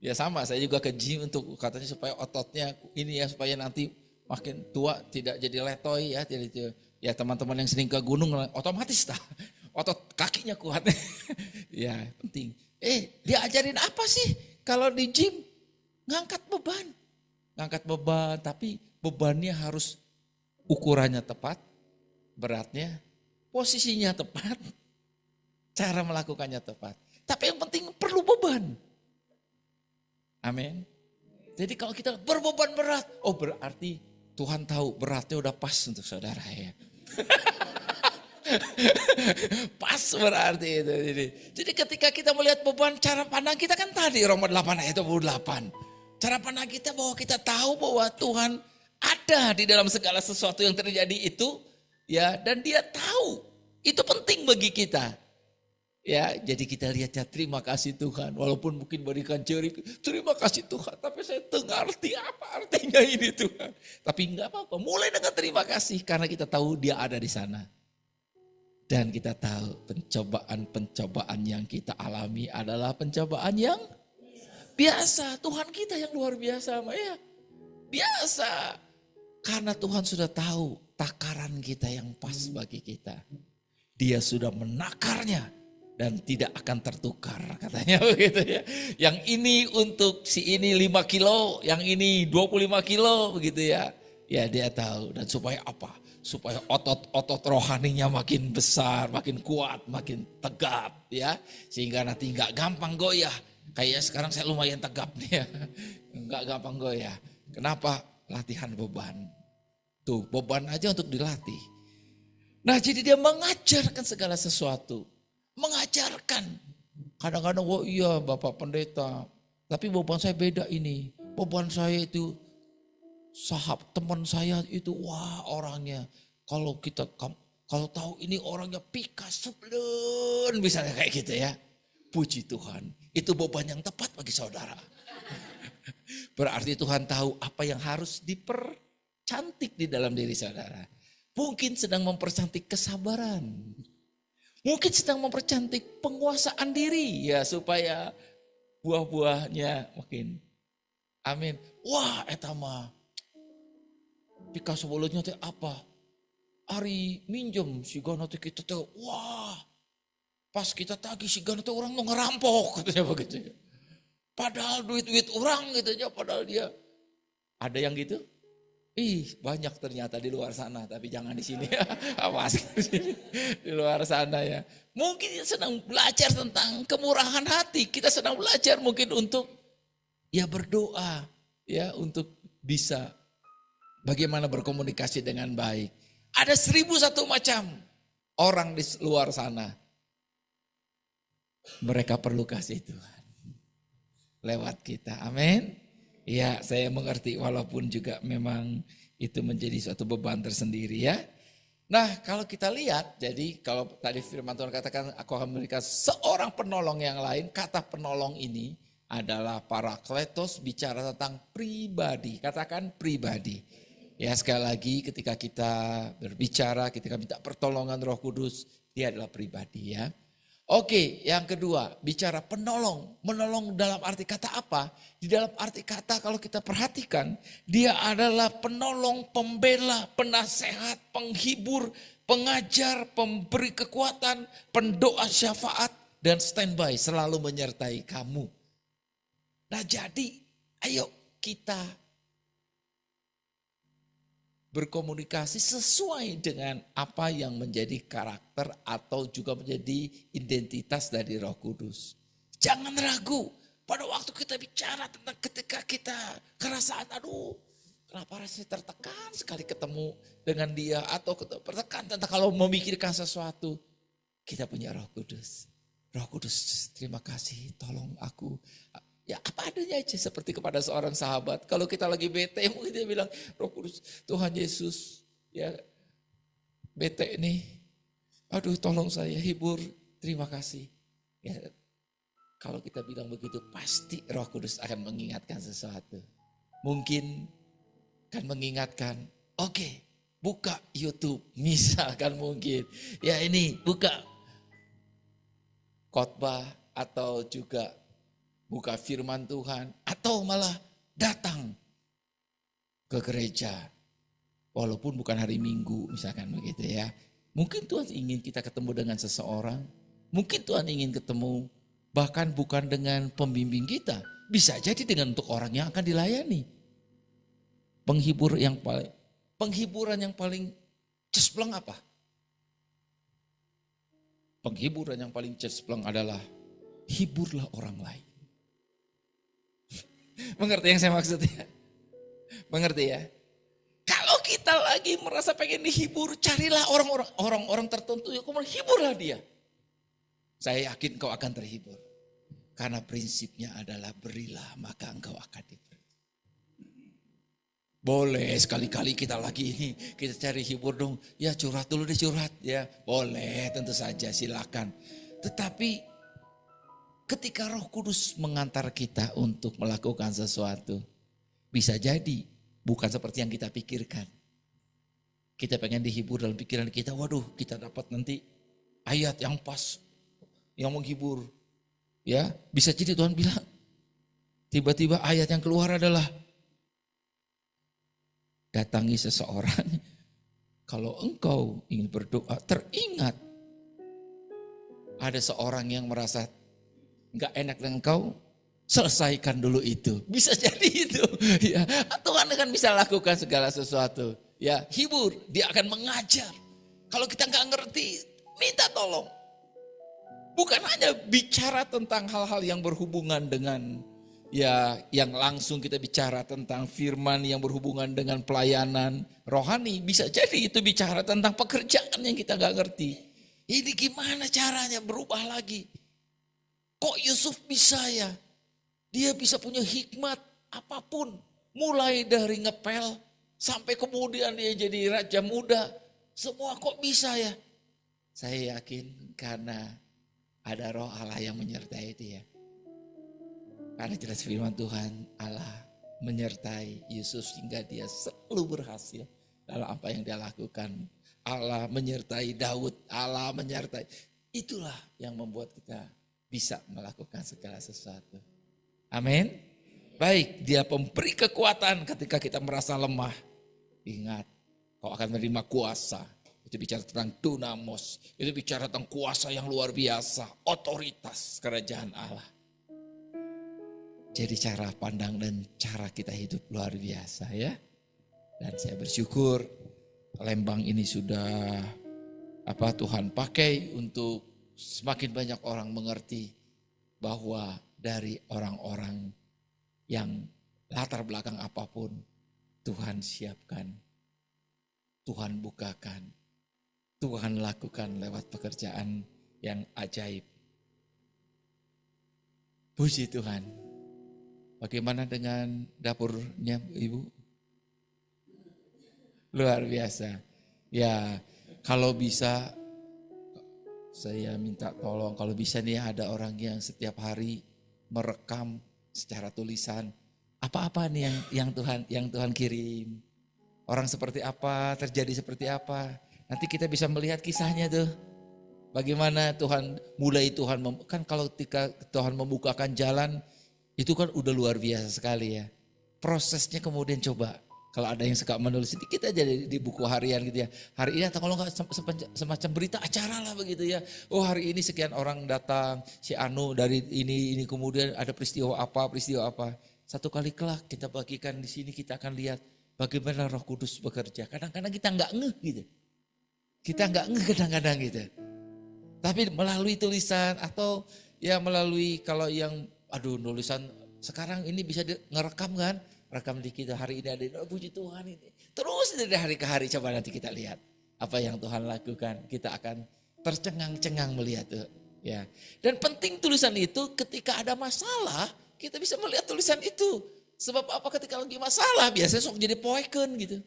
Ya sama, saya juga ke gym untuk katanya supaya ototnya ini ya, supaya nanti makin tua tidak jadi letoy ya. Ya teman-teman yang sering ke gunung otomatis otot kakinya kuat. Ya penting. Diajarin apa sih kalau di gym? Ngangkat beban. Ngangkat beban tapi bebannya harus ukurannya tepat, beratnya, posisinya tepat, cara melakukannya tepat. Tapi yang penting perlu beban. Amin. Jadi kalau kita berbeban berat, berarti Tuhan tahu beratnya udah pas untuk saudara ya. Pas berarti itu. Jadi ketika kita melihat beban, cara pandang kita kan tadi Roma 8 ayat 28. Cara pandang kita bahwa kita tahu bahwa Tuhan ada di dalam segala sesuatu yang terjadi itu, ya, dan Dia tahu itu penting bagi kita. Ya, jadi kita lihat ya, terima kasih Tuhan. Walaupun mungkin berikan jari, terima kasih Tuhan. Tapi saya ngerti apa artinya ini Tuhan. Tapi enggak apa-apa, mulai dengan terima kasih karena kita tahu Dia ada di sana. Dan kita tahu pencobaan-pencobaan yang kita alami adalah pencobaan yang biasa. Tuhan kita yang luar biasa, ya. Biasa. Karena Tuhan sudah tahu takaran kita yang pas bagi kita. Dia sudah menakarnya. Dan tidak akan tertukar katanya begitu ya. Yang ini untuk si ini 5 kilo, yang ini 25 kilo begitu ya. Ya dia tahu dan supaya apa? Supaya otot-otot rohaninya makin besar, makin kuat, makin tegap ya. Sehingga nanti nggak gampang goyah. Kayaknya sekarang saya lumayan tegap nih ya. Nggak gampang goyah. Kenapa? Latihan beban. Tuh beban aja untuk dilatih. Nah jadi dia mengajarkan segala sesuatu. Mengajarkan. Kadang-kadang, iya Bapak Pendeta, tapi beban saya beda ini. Beban saya itu, teman saya itu, orangnya. Kalau tahu ini orangnya pika sebelum, misalnya kayak gitu ya. Puji Tuhan, itu beban yang tepat bagi saudara. Berarti Tuhan tahu apa yang harus dipercantik di dalam diri saudara. Mungkin sedang mempercantik kesabaran. Mungkin sedang mempercantik penguasaan diri ya supaya buah-buahnya makin. Amin. Wah, etama. Pika sebelumnya teh apa? Ari minjem si gana teh kita teh. Wah. Pas kita tagih si gana teh orang mau ngerampok katanya begitu. Padahal duit-duit orang gitu aja, padahal dia ada yang gitu. Banyak ternyata di luar sana, tapi jangan di sini. Awas di sini, di luar sana ya. Mungkin sedang belajar tentang kemurahan hati. Kita sedang belajar mungkin untuk ya berdoa, ya untuk bisa bagaimana berkomunikasi dengan baik. Ada 1001 macam orang di luar sana. Mereka perlu kasih Tuhan lewat kita. Amin. Ya, saya mengerti walaupun juga memang itu menjadi suatu beban tersendiri ya. Nah, kalau kita lihat, jadi kalau tadi firman Tuhan katakan aku akan memberikan seorang penolong yang lain, kata penolong ini adalah parakletos, bicara tentang pribadi. Katakan pribadi. Ya, sekali lagi ketika kita berbicara, ketika minta pertolongan Roh Kudus, dia adalah pribadi ya. Oke, yang kedua, bicara penolong. Menolong dalam arti kata apa? Di dalam arti kata kalau kita perhatikan, dia adalah penolong, pembela, penasehat, penghibur, pengajar, pemberi kekuatan, pendoa syafaat, dan standby selalu menyertai kamu. Nah jadi, ayo kita berkomunikasi sesuai dengan apa yang menjadi karakter atau juga menjadi identitas dari Roh Kudus. Jangan ragu pada waktu kita bicara tentang ketika kita kerasaan, aduh kenapa rasanya tertekan sekali ketemu dengan dia atau tertekan tentang kalau memikirkan sesuatu. Kita punya Roh Kudus. Roh Kudus terima kasih tolong aku. Ya apa adanya aja seperti kepada seorang sahabat. Kalau kita lagi bete mungkin dia bilang Roh Kudus Tuhan Yesus ya bete nih. Aduh tolong saya hibur terima kasih. Ya, kalau kita bilang begitu pasti Roh Kudus akan mengingatkan sesuatu. Mungkin akan mengingatkan oke, buka YouTube, misalkan mungkin. Ya ini buka khotbah atau juga buka firman Tuhan. Atau malah datang ke gereja. Walaupun bukan hari Minggu misalkan begitu ya. Mungkin Tuhan ingin kita ketemu dengan seseorang. Mungkin Tuhan ingin ketemu bahkan bukan dengan pembimbing kita. Bisa jadi dengan untuk orang yang akan dilayani. Penghiburan yang paling cespleng apa? Penghiburan yang paling cespleng adalah hiburlah orang lain. Mengerti yang saya maksud ya? Mengerti ya? Kalau kita lagi merasa pengen dihibur, carilah orang-orang tertentu yang kemudian hiburlah dia. Saya yakin kau akan terhibur. Karena prinsipnya adalah berilah maka engkau akan diberi. Boleh sekali-kali kita lagi ini, kita cari hibur dong. Ya curhat dulu deh curhat ya. Boleh tentu saja silakan. Tetapi ketika Roh Kudus mengantar kita untuk melakukan sesuatu. Bisa jadi bukan seperti yang kita pikirkan. Kita pengen dihibur dalam pikiran kita. Waduh kita dapat nanti ayat yang pas. Yang menghibur. Ya bisa jadi Tuhan bilang. Tiba-tiba ayat yang keluar adalah. Datangi seseorang, kalau engkau ingin berdoa, teringat ada seorang yang merasa gak enak dengan engkau, selesaikan dulu itu. Bisa jadi itu. Ya, Tuhan akan bisa lakukan segala sesuatu. Ya, hibur, dia akan mengajar. Kalau kita gak ngerti, minta tolong. Bukan hanya bicara tentang hal-hal yang berhubungan dengan ya, yang langsung kita bicara tentang firman yang berhubungan dengan pelayanan rohani. Bisa jadi itu bicara tentang pekerjaan yang kita gak ngerti. Ini gimana caranya berubah lagi? Kok Yusuf bisa ya? Dia bisa punya hikmat apapun. Mulai dari ngepel sampai kemudian dia jadi raja muda. Semua kok bisa ya? Saya yakin karena ada roh Allah yang menyertai dia. Karena jelas firman Tuhan Allah menyertai Yusuf sehingga dia selalu berhasil dalam apa yang dia lakukan. Allah menyertai Daud, Allah menyertai. Itulah yang membuat kita bisa melakukan segala sesuatu. Amin. Baik, dia memberi kekuatan ketika kita merasa lemah. Ingat, kau akan menerima kuasa. Itu bicara tentang dunamos, itu bicara tentang kuasa yang luar biasa, otoritas kerajaan Allah. Jadi cara pandang dan cara kita hidup luar biasa ya. Dan saya bersyukur Lembang ini sudah Tuhan pakai untuk semakin banyak orang mengerti bahwa dari orang-orang yang latar belakang apapun Tuhan siapkan, Tuhan bukakan, Tuhan lakukan lewat pekerjaan yang ajaib. Puji Tuhan. Bagaimana dengan dapurnya Ibu? Luar biasa. Ya, kalau bisa saya minta tolong kalau bisa nih ada orang yang setiap hari merekam secara tulisan apa-apa nih yang Tuhan kirim. Orang seperti apa, terjadi seperti apa. Nanti kita bisa melihat kisahnya tuh. Bagaimana Tuhan kan kalau ketika Tuhan membukakan jalan itu kan udah luar biasa sekali ya. Prosesnya kemudian coba. Kalau ada yang suka menulis sedikit aja di buku harian gitu ya. Hari ini atau kalau enggak semacam berita acara lah begitu ya. Oh hari ini sekian orang datang. Si Anu dari ini kemudian ada peristiwa apa. Satu kali kelak kita bagikan di sini kita akan lihat bagaimana Roh Kudus bekerja. Kadang-kadang kita enggak ngeh gitu. Kita enggak ngeh kadang-kadang gitu. Tapi melalui tulisan atau ya melalui kalau yang nulisan sekarang ini bisa ngerekam kan, rekam di kita hari ini ada, puji Tuhan ini. Terus dari hari ke hari coba nanti kita lihat apa yang Tuhan lakukan. Kita akan tercengang-cengang melihat tuh, ya. Dan penting tulisan itu ketika ada masalah kita bisa melihat tulisan itu. Sebab apa ketika lagi masalah biasanya sok jadi poeken gitu.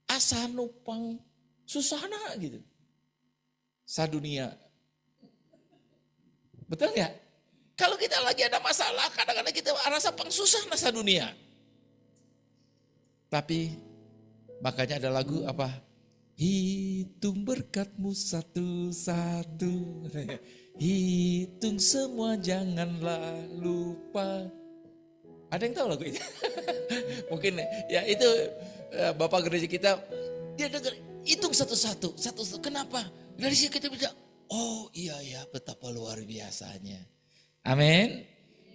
Asa nupang susana gitu. Sadunia. Betul nggak? Kalau kita lagi ada masalah, kadang-kadang kita rasa pengsusah nasa dunia. Tapi makanya ada lagu apa? Hitung berkatmu satu-satu. Hitung semua janganlah lupa. Ada yang tahu lagu itu? Mungkin ya itu Bapak gereja kita, dia dengar hitung satu-satu. Kenapa? Dari situ kita bisa, oh iya betapa luar biasanya. Amin.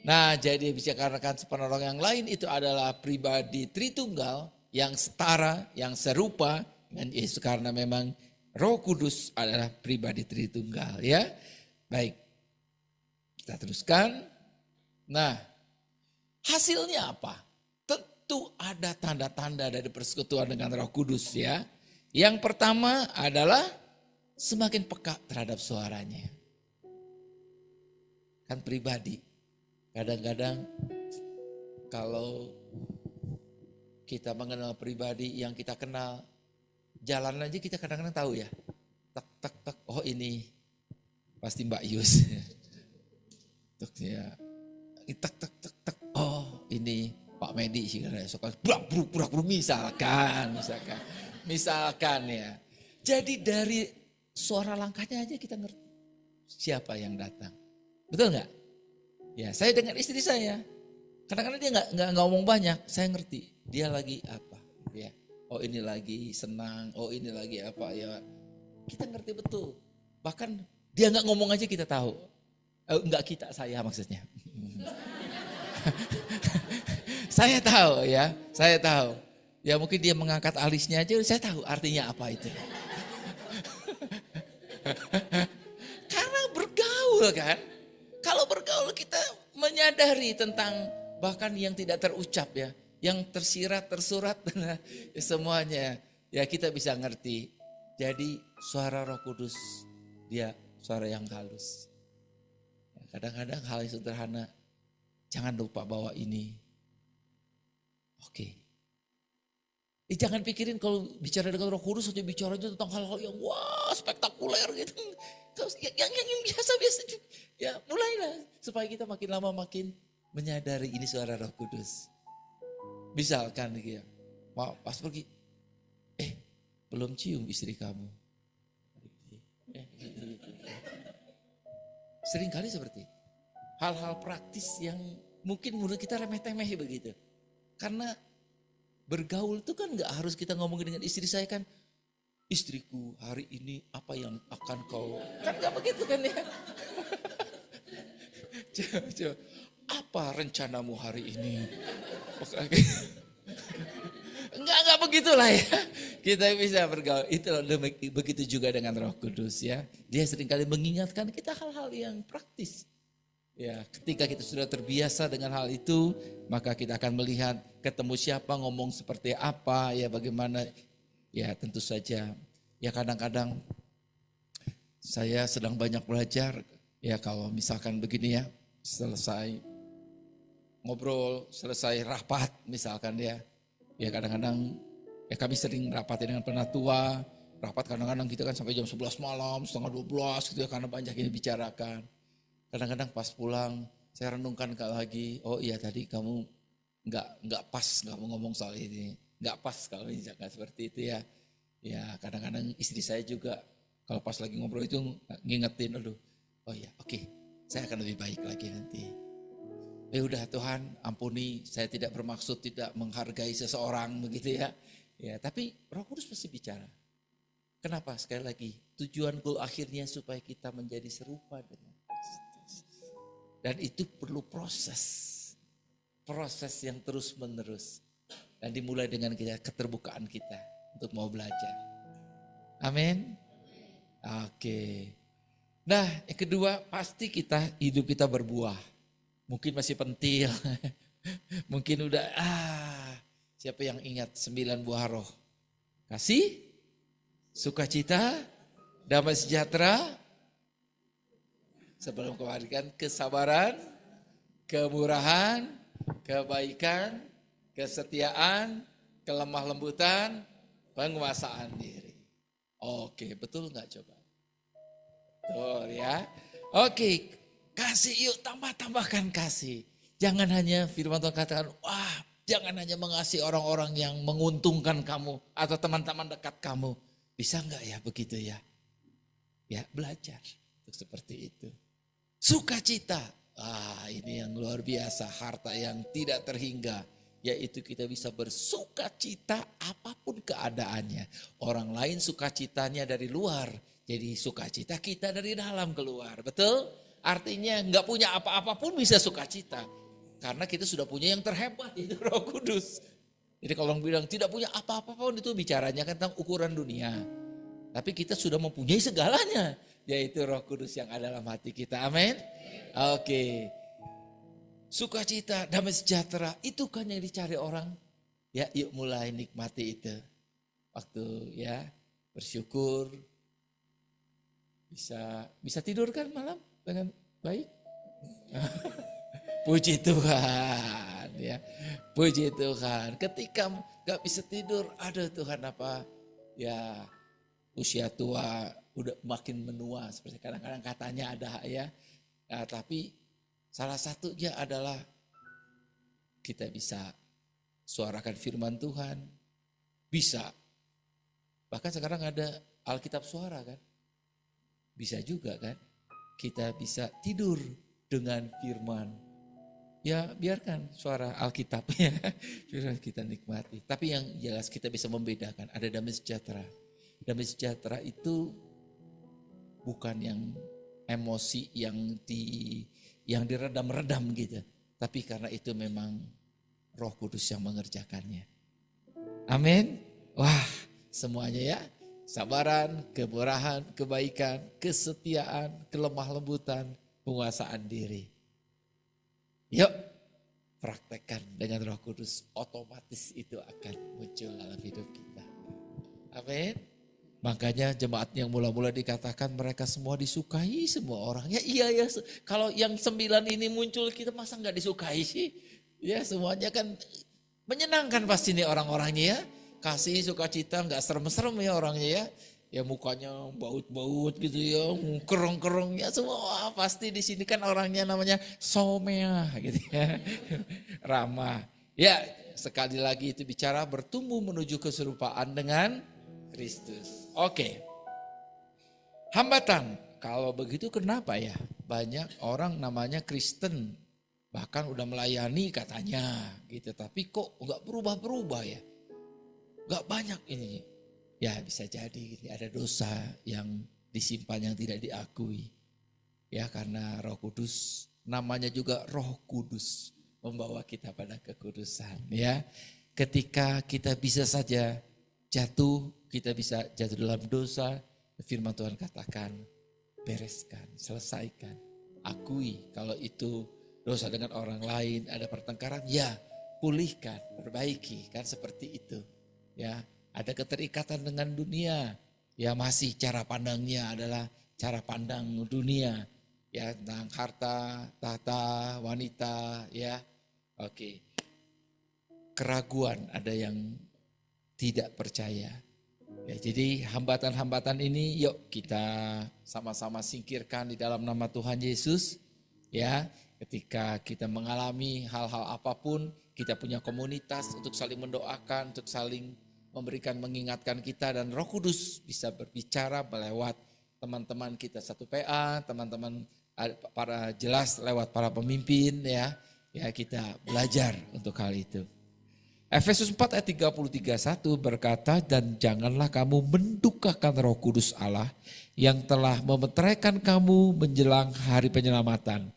Nah jadi bicarakan sepenolong yang lain itu adalah pribadi Tritunggal yang setara, yang serupa dengan Yesus karena memang Roh Kudus adalah pribadi Tritunggal ya. Baik, kita teruskan. Nah, hasilnya apa? Tentu ada tanda-tanda dari persekutuan dengan Roh Kudus ya. Yang pertama adalah semakin peka terhadap suaranya. Kan pribadi. Kadang-kadang kalau kita mengenal pribadi yang kita kenal, jalan aja kita kadang-kadang tahu ya. Tak, oh ini pasti Mbak Yus. Tuk ya. Tak. Oh, ini Pak Medi sih karena suka burak-burak misalkan ya. Jadi dari suara langkahnya aja kita ngerti siapa yang datang. Betul nggak? Ya, saya dengan istri saya. Kadang-kadang dia nggak ngomong banyak, saya ngerti dia lagi apa. Ya, oh ini lagi senang, oh ini lagi apa ya. Kita ngerti betul. Bahkan dia nggak ngomong aja kita tahu. Saya maksudnya. Saya tahu ya, saya tahu. Ya mungkin dia mengangkat alisnya aja, saya tahu artinya apa itu. Karena bergaul kan. Kalau bergaul kita menyadari tentang bahkan yang tidak terucap ya. Yang tersirat, tersurat, semuanya. Ya kita bisa ngerti. Jadi suara Roh Kudus, dia suara yang halus. Kadang-kadang hal yang sederhana, jangan lupa bawa ini. Oke. Jangan pikirin kalau bicara dengan Roh Kudus, saja bicara aja tentang hal-hal yang wah spektakuler gitu. Yang biasa-biasa juga. Ya mulailah supaya kita makin lama makin menyadari ini suara Roh Kudus. Misalkan ya, pas pergi, belum cium istri kamu. Seringkali seperti hal-hal praktis yang mungkin menurut kita remeh-temeh begitu. Karena bergaul itu kan gak harus kita ngomongin dengan istri saya kan. Istriku hari ini apa yang akan kau. Kan gak begitu kan ya. Coba. Apa rencanamu hari ini? Enggak begitulah ya. Kita bisa bergaul. Itu begitu juga dengan Roh Kudus ya. Dia seringkali mengingatkan kita hal-hal yang praktis. Ya, ketika kita sudah terbiasa dengan hal itu, maka kita akan melihat ketemu siapa, ngomong seperti apa, ya bagaimana. Ya, tentu saja. Ya kadang-kadang saya sedang banyak belajar. Ya kalau misalkan begini ya, selesai ngobrol, selesai rapat misalkan ya. Ya kadang-kadang ya kami sering rapat dengan penatua, rapat kadang-kadang kita kan sampai jam 11 malam, setengah 12 gitu ya karena banyak yang dibicarakan. Kadang-kadang pas pulang saya renungkan lagi, oh iya tadi kamu nggak pas nggak mau ngomong soal ini, nggak pas kalau jangan seperti itu ya. Ya kadang-kadang istri saya juga kalau pas lagi ngobrol itu ngingetin, aduh, oh iya oke, saya akan lebih baik lagi nanti. Udah Tuhan ampuni, saya tidak bermaksud tidak menghargai seseorang begitu ya. Ya, tapi Roh Kudus pasti bicara. Kenapa? Sekali lagi, tujuan goal akhirnya supaya kita menjadi serupa dengan Kristus. Dan itu perlu proses. Proses yang terus menerus. Dan dimulai dengan keterbukaan kita untuk mau belajar. Amin. Oke. Nah, yang kedua pasti hidup kita berbuah. Mungkin masih pentil, mungkin udah siapa yang ingat 9 buah roh? Kasih, sukacita, damai sejahtera, sebelum kemarin kan kesabaran, kemurahan, kebaikan, kesetiaan, kelemah lembutan, penguasaan diri. Oke, betul nggak coba? Betul ya. Oke. Kasih yuk, tambahkan kasih. Jangan hanya firman Tuhan katakan, jangan hanya mengasihi orang-orang yang menguntungkan kamu atau teman-teman dekat kamu. Bisa enggak ya begitu ya? Ya belajar untuk seperti itu. Sukacita, ini yang luar biasa, harta yang tidak terhingga. Yaitu kita bisa bersukacita apapun keadaannya. Orang lain sukacitanya dari luar, jadi sukacita kita dari dalam keluar. Betul? Artinya nggak punya apa-apa pun bisa sukacita. Karena kita sudah punya yang terhebat, itu Roh Kudus. Jadi kalau orang bilang tidak punya apa-apa pun, itu bicaranya kan tentang ukuran dunia. Tapi kita sudah mempunyai segalanya, yaitu Roh Kudus yang ada dalam hati kita. Amin. Oke. Sukacita, damai sejahtera, itu kan yang dicari orang. Ya, yuk mulai nikmati itu. Waktu ya bersyukur, bisa tidur kan malam dengan baik. Puji Tuhan, ya, puji Tuhan. Ketika nggak bisa tidur, aduh Tuhan apa, ya usia tua, udah makin menua seperti kadang-kadang katanya ada ya. Nah, tapi salah satunya adalah kita bisa suarakan firman Tuhan, bisa. Bahkan sekarang ada Alkitab suara kan, bisa juga kan. Kita bisa tidur dengan firman. Ya biarkan suara Alkitabnya, firman kita nikmati. Tapi yang jelas kita bisa membedakan, ada damai sejahtera. Damai sejahtera itu bukan yang emosi yang diredam-redam gitu. Tapi karena itu memang Roh Kudus yang mengerjakannya. Amin. Wah, semuanya ya. Sabaran, kemurahan, kebaikan, kesetiaan, kelemah lembutan, penguasaan diri. Yuk, praktekkan dengan Roh Kudus, otomatis itu akan muncul dalam hidup kita. Amin. Makanya jemaat yang mula-mula dikatakan mereka semua disukai semua orang. Ya iya ya, kalau yang 9 ini muncul kita masa nggak disukai sih? Ya semuanya kan menyenangkan pasti nih orang-orangnya ya. Kasih sukacita, nggak serem-serem ya orangnya ya. Ya mukanya baut-baut gitu ya, kerong-kerong ya semua. Wah, pasti di sini kan orangnya namanya somea gitu ya. Ramah. Ya sekali lagi itu bicara bertumbuh menuju keserupaan dengan Kristus. Oke. Hambatan. Kalau begitu kenapa ya? Banyak orang namanya Kristen. Bahkan udah melayani katanya gitu. Tapi kok nggak berubah-berubah ya? Nggak banyak ini. Ya bisa jadi ada dosa yang disimpan yang tidak diakui. Ya karena Roh Kudus, namanya juga Roh Kudus membawa kita pada kekudusan. Ya, ketika kita bisa saja jatuh, kita bisa jatuh dalam dosa. Firman Tuhan katakan, bereskan, selesaikan, akui kalau itu dosa dengan orang lain, ada pertengkaran, ya pulihkan, perbaiki, kan seperti itu. Ya. Ada keterikatan dengan dunia, ya masih cara pandangnya adalah cara pandang dunia, ya tentang harta, tahta, wanita, ya. Oke. Keraguan, ada yang tidak percaya. Ya, jadi hambatan-hambatan ini yuk kita sama-sama singkirkan di dalam nama Tuhan Yesus. Ya, ketika kita mengalami hal-hal apapun, kita punya komunitas untuk saling mendoakan, untuk saling memberikan mengingatkan kita, dan Roh Kudus bisa berbicara melewat teman-teman kita satu PA, teman-teman para jelas lewat para pemimpin ya. Ya kita belajar untuk hal itu. Efesus 4 ayat 33:1 berkata, dan janganlah kamu mendukakan Roh Kudus Allah yang telah memeteraikan kamu menjelang hari penyelamatan.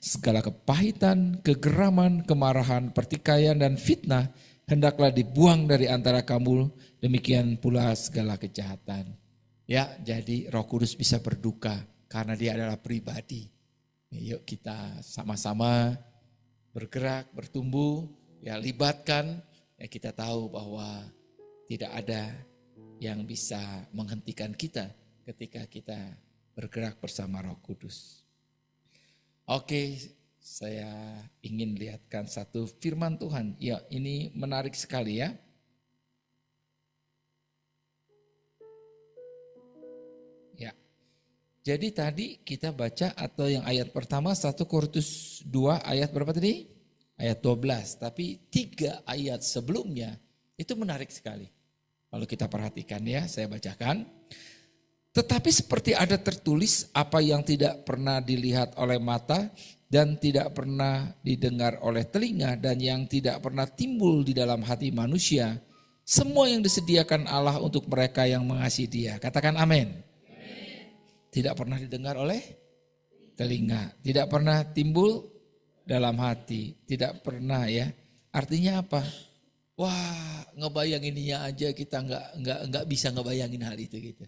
Segala kepahitan, kegeraman, kemarahan, pertikaian dan fitnah hendaklah dibuang dari antara kamu, demikian pula segala kejahatan. Ya, jadi Roh Kudus bisa berduka karena dia adalah pribadi. Yuk kita sama-sama bergerak, bertumbuh, ya libatkan. Ya kita tahu bahwa tidak ada yang bisa menghentikan kita ketika kita bergerak bersama Roh Kudus. Oke. Saya ingin lihatkan satu firman Tuhan. Ya, ini menarik sekali ya. Ya. Jadi tadi kita baca atau yang ayat pertama 1 Korintus 2 ayat berapa tadi? Ayat 12. Tapi 3 ayat sebelumnya itu menarik sekali. Lalu kita perhatikan ya, saya bacakan. Tetapi seperti ada tertulis, apa yang tidak pernah dilihat oleh mata dan tidak pernah didengar oleh telinga dan yang tidak pernah timbul di dalam hati manusia, semua yang disediakan Allah untuk mereka yang mengasihi Dia. Katakan amin. Tidak pernah didengar oleh telinga, tidak pernah timbul dalam hati, tidak pernah ya. Artinya apa? Wah, ngebayanginnya aja kita nggak bisa ngebayangin hal itu gitu.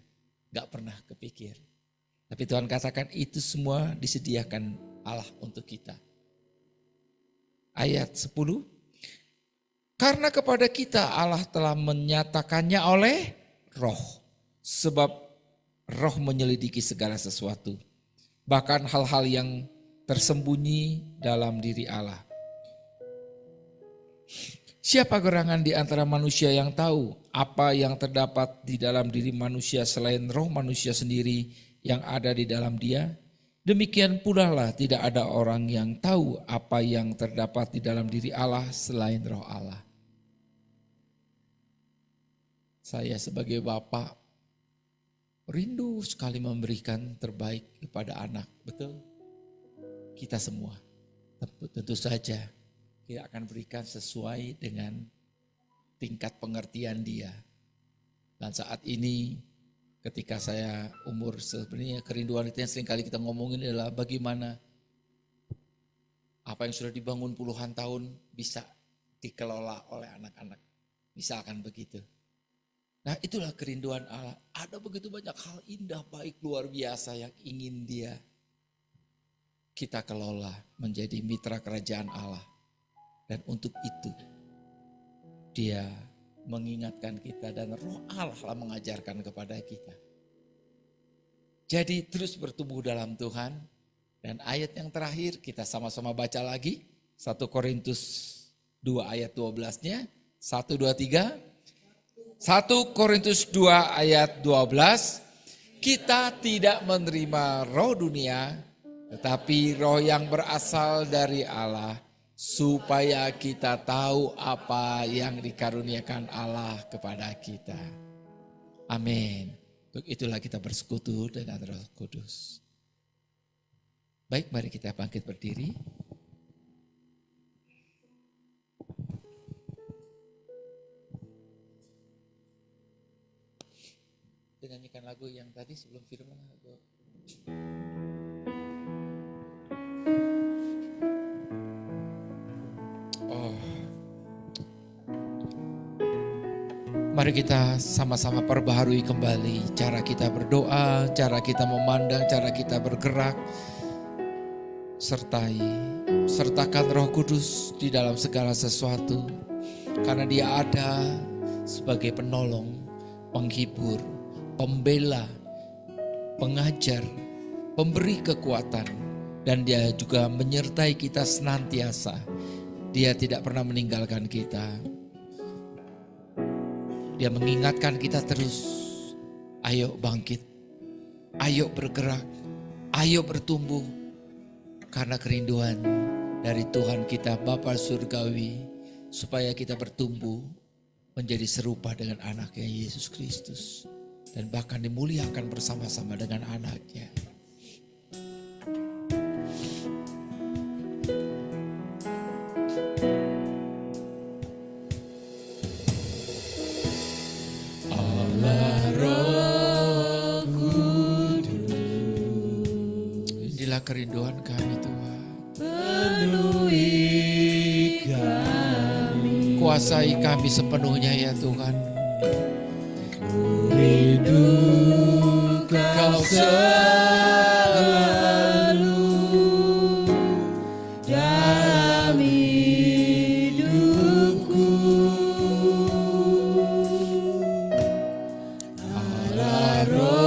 Nggak pernah kepikir. Tapi Tuhan katakan itu semua disediakan Allah untuk kita. Ayat 10. Karena kepada kita Allah telah menyatakannya oleh Roh. Sebab Roh menyelidiki segala sesuatu. Bahkan hal-hal yang tersembunyi dalam diri Allah. Siapa gerangan di antara manusia yang tahu apa yang terdapat di dalam diri manusia selain roh manusia sendiri yang ada di dalam dia? Demikian pula lah tidak ada orang yang tahu apa yang terdapat di dalam diri Allah selain roh Allah. Saya sebagai bapak rindu sekali memberikan terbaik kepada anak, betul? Kita semua, tentu saja. Kita akan berikan sesuai dengan tingkat pengertian dia. Dan saat ini ketika saya umur sebenarnya kerinduan itu yang sering kali kita ngomongin adalah bagaimana apa yang sudah dibangun puluhan tahun bisa dikelola oleh anak-anak. Misalkan begitu. Nah itulah kerinduan Allah. Ada begitu banyak hal indah, baik, luar biasa yang ingin dia kita kelola menjadi mitra kerajaan Allah. Dan untuk itu dia mengingatkan kita dan roh Allah lah mengajarkan kepada kita. Jadi terus bertumbuh dalam Tuhan. Dan ayat yang terakhir kita sama-sama baca lagi. 1 Korintus 2 ayat 12-nya. 1, 2, 3. 1 Korintus 2 ayat 12. Kita tidak menerima roh dunia, tetapi roh yang berasal dari Allah. Supaya kita tahu apa yang dikaruniakan Allah kepada kita. Amin. Untuk itulah kita bersekutu dengan Roh Kudus. Baik, mari kita bangkit berdiri. Kita nyanyikan lagu yang tadi sebelum firman. Mari kita sama-sama perbaharui kembali cara kita berdoa, cara kita memandang, cara kita bergerak. Sertakan Roh Kudus di dalam segala sesuatu. Karena Dia ada sebagai penolong, penghibur, pembela, pengajar, pemberi kekuatan. Dan Dia juga menyertai kita senantiasa. Dia tidak pernah meninggalkan kita. Dia mengingatkan kita terus, ayo bangkit, ayo bergerak, ayo bertumbuh. Karena kerinduan dari Tuhan kita Bapa Surgawi, supaya kita bertumbuh menjadi serupa dengan anaknya Yesus Kristus. Dan bahkan dimuliakan bersama-sama dengan anaknya. Kerinduan kami Tuhan, penuhi kami, kuasai kami sepenuhnya ya Tuhan. Rindu Kau selalu dalam hidupku, Allah Roh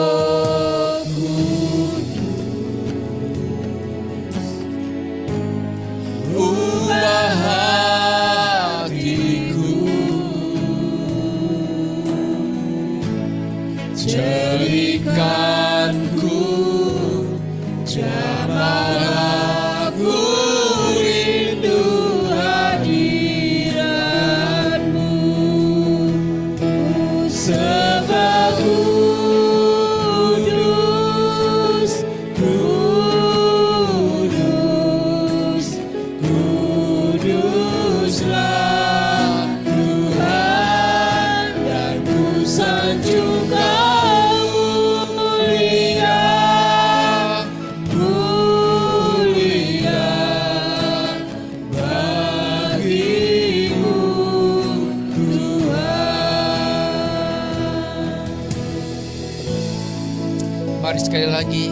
jadikanku sekali lagi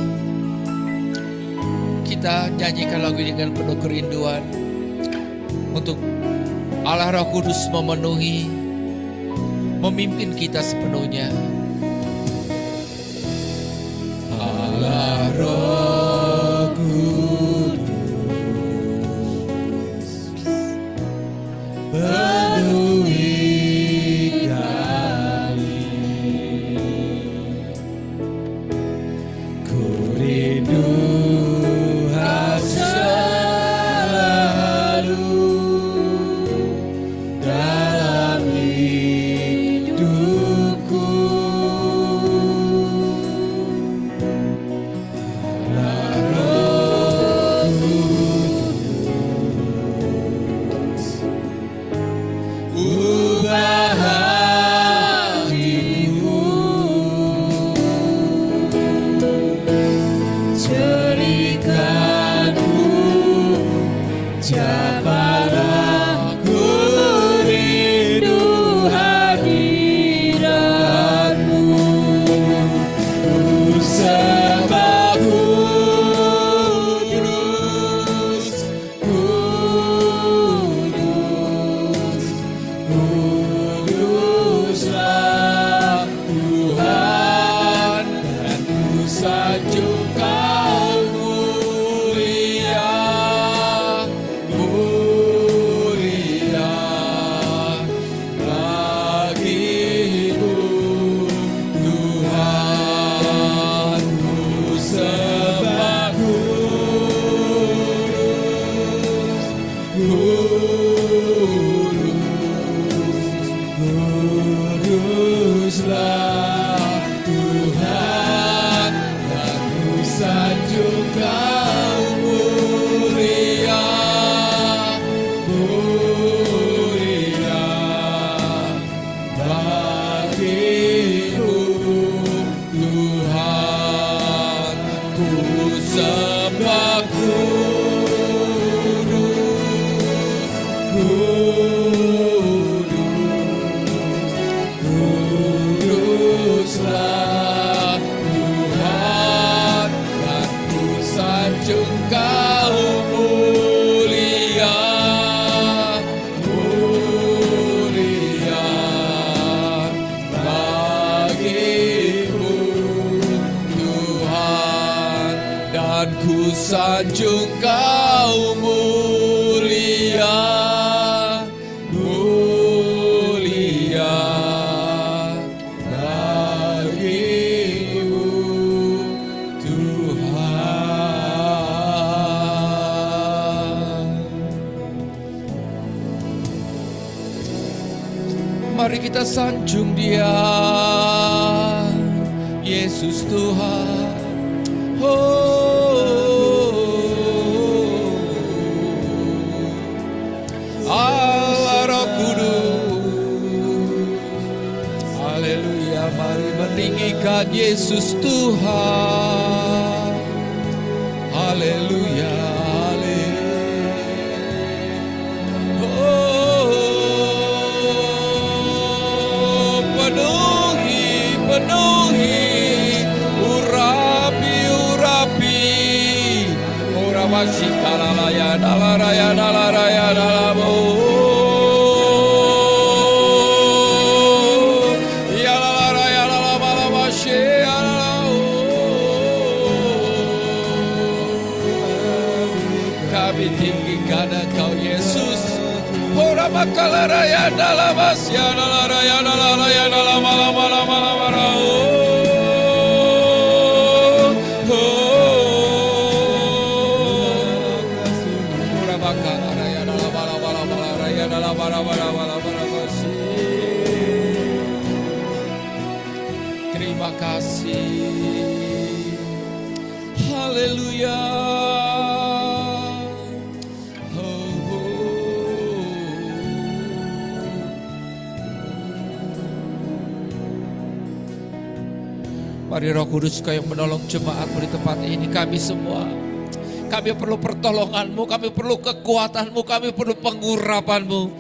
kita nyanyikan lagu ini dengan penuh kerinduan untuk Allah Roh Kudus memenuhi, memimpin kita sepenuhnya. Allah Roh Kudus penuhi kami, ku rindu selalu dalam hidupku. Sanjung kau mulia, mulia bagimu Tuhan. Mari kita sanjung Dia, Yesus Tuhan. Allah Roh Kudus, haleluya, mari meninggikan Yesus Tuhan, haleluya, penuhi, urapi, Mashikaraya dalaraya dalaraya dalamo ya dalaraya dalamala masya kami tinggikan Engkau Yesus. Ora makalaraya dalamasya dalaraya dalaraya dalamala mala mala mala terima kasih, haleluya. Mari Roh Kudus Kau yang menolong jemaat-Mu di tempat ini, kami semua. Kami perlu pertolongan-Mu, kami perlu kekuatan-Mu, kami perlu pengurapan-Mu.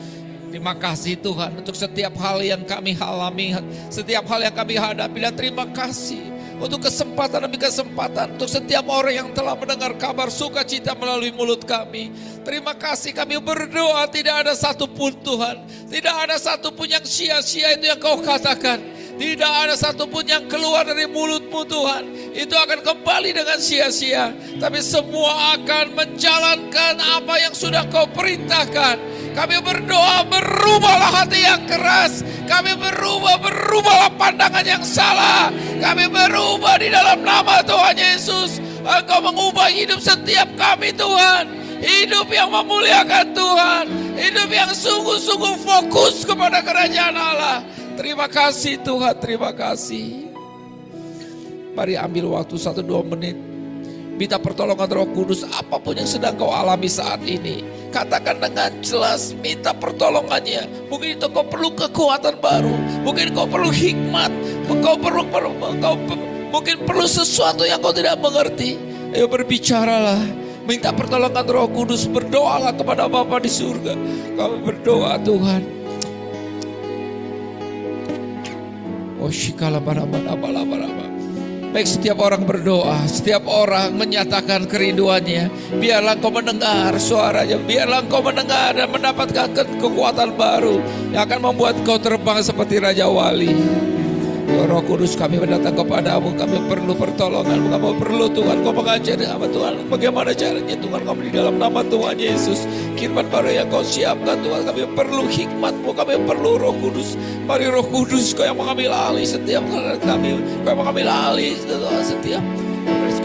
Terima kasih Tuhan untuk setiap hal yang kami alami, setiap hal yang kami hadapi, dan terima kasih untuk kesempatan demi kesempatan, untuk setiap orang yang telah mendengar kabar sukacita melalui mulut kami. Terima kasih, kami berdoa tidak ada satupun Tuhan, tidak ada satupun yang sia-sia itu yang Kau katakan. Tidak ada satupun yang keluar dari mulutmu Tuhan, itu akan kembali dengan sia-sia. Tapi semua akan menjalankan apa yang sudah Kau perintahkan. Kami berdoa, berubahlah hati yang keras. Kami berubahlah pandangan yang salah. Kami berubah di dalam nama Tuhan Yesus. Engkau mengubah hidup setiap kami Tuhan. Hidup yang memuliakan Tuhan. Hidup yang sungguh-sungguh fokus kepada kerajaan Allah. Terima kasih Tuhan, terima kasih. Mari ambil waktu 1-2 menit. Minta pertolongan Roh Kudus, apapun yang sedang kau alami saat ini. Katakan dengan jelas, minta pertolongannya. Mungkin itu kau perlu kekuatan baru. Mungkin kau perlu hikmat. Mungkin perlu sesuatu yang kau tidak mengerti. Ayo berbicaralah. Minta pertolongan Roh Kudus. Berdoalah kepada Bapa di surga. Kami berdoa Tuhan. Baik, setiap orang berdoa, setiap orang menyatakan kerinduannya. Biarlah Engkau mendengar suaranya, biarlah Engkau mendengar dan mendapatkan kekuatan baru yang akan membuat Engkau terbang seperti Raja Wali. Roh Kudus, kami mendatang kepadamu. Kami perlu pertolongan, kami perlu Tuhan Kau mengajari apa Tuhan, bagaimana caranya Tuhan kami di dalam nama Tuhan Yesus. Firman baru yang Kau siapkan Tuhan, kami perlu hikmat-Mu, kami perlu Roh Kudus. Mari Roh Kudus, Kau yang mengambil alih setiap kami, Kau yang mengambil alih setiap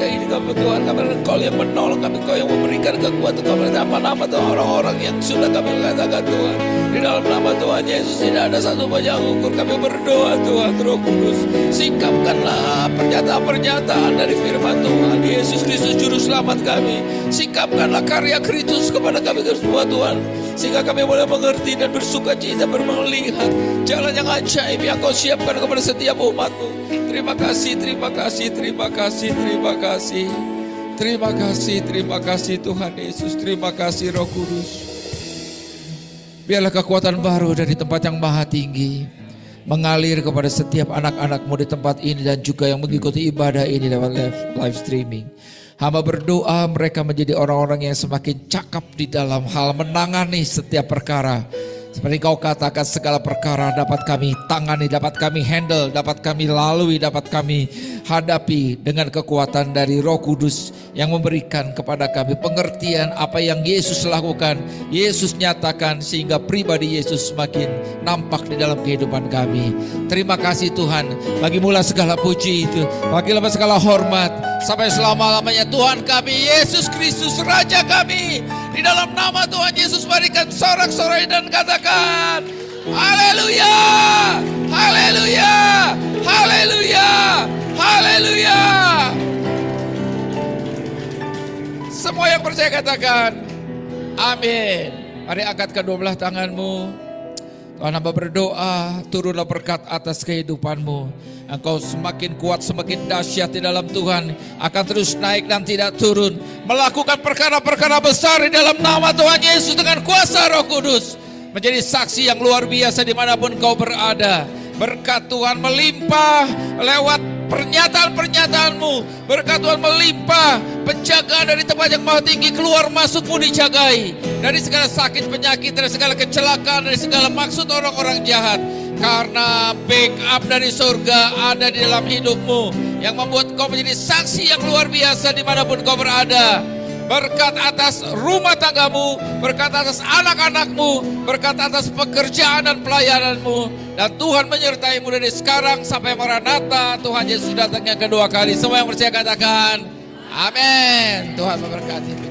ini kami Tuhan, kami Engkau yang menolong kami, Kau yang memberikan kekuatan kami nama-nama Tuhan, orang-orang yang sudah kami katakan Tuhan. Di dalam nama Tuhan Yesus tidak ada satu banyak ukur. Kami berdoa Tuhan, Roh Kudus, singkapkanlah pernyataan-pernyataan dari firman Tuhan Yesus Kristus Juru Selamat kami. Singkapkanlah karya Kristus kepada kami semua Tuhan, sehingga kami boleh mengerti dan bersuka cita melihat jalan yang ajaib yang Kau siapkan kepada setiap umat-Mu. Terima kasih, terima kasih, terima kasih, terima kasih. Terima kasih, terima kasih Tuhan Yesus. Terima kasih Roh Kudus. Biarlah kekuatan baru dari tempat yang maha tinggi mengalir kepada setiap anak-anak-Mu di tempat ini dan juga yang mengikuti ibadah ini lewat live streaming. Hamba berdoa mereka menjadi orang-orang yang semakin cakap di dalam hal menangani setiap perkara. Seperti Kau katakan, segala perkara dapat kami tangani, dapat kami handle, dapat kami lalui, dapat kami hadapi dengan kekuatan dari Roh Kudus yang memberikan kepada kami pengertian apa yang Yesus lakukan, Yesus nyatakan, sehingga pribadi Yesus semakin nampak di dalam kehidupan kami. Terima kasih Tuhan, bagi-Mu segala puji itu, bagi-Mu segala hormat sampai selama-lamanya Tuhan kami Yesus Kristus Raja kami. Di dalam nama Tuhan Yesus, berikan sorak-sorai dan katakan haleluya, haleluya, haleluya, haleluya. Semua yang percaya katakan amin. Mari angkat kedua belah tanganmu. Tuhan, hamba berdoa, turunlah berkat atas kehidupanmu. Engkau semakin kuat, semakin dahsyat di dalam Tuhan. Akan terus naik dan tidak turun. Melakukan perkara-perkara besar di dalam nama Tuhan Yesus dengan kuasa Roh Kudus. Menjadi saksi yang luar biasa dimanapun kau berada. Berkat Tuhan melimpah lewat pernyataan-pernyataanmu. Berkat Tuhan melimpah. Penjagaan dari tempat yang maha tinggi, keluar masukmu dijagai. Dari segala sakit, penyakit, dari segala kecelakaan, dari segala maksud orang-orang jahat. Karena backup dari surga ada di dalam hidupmu, yang membuat kau menjadi saksi yang luar biasa dimanapun kau berada. Berkat atas rumah tanggamu, berkat atas anak-anakmu, berkat atas pekerjaan dan pelayananmu. Dan Tuhan menyertai-mu dari sekarang sampai Maranatha. Tuhan Yesus datang yang kedua kali. Semua yang percaya katakan amin. Tuhan memberkati.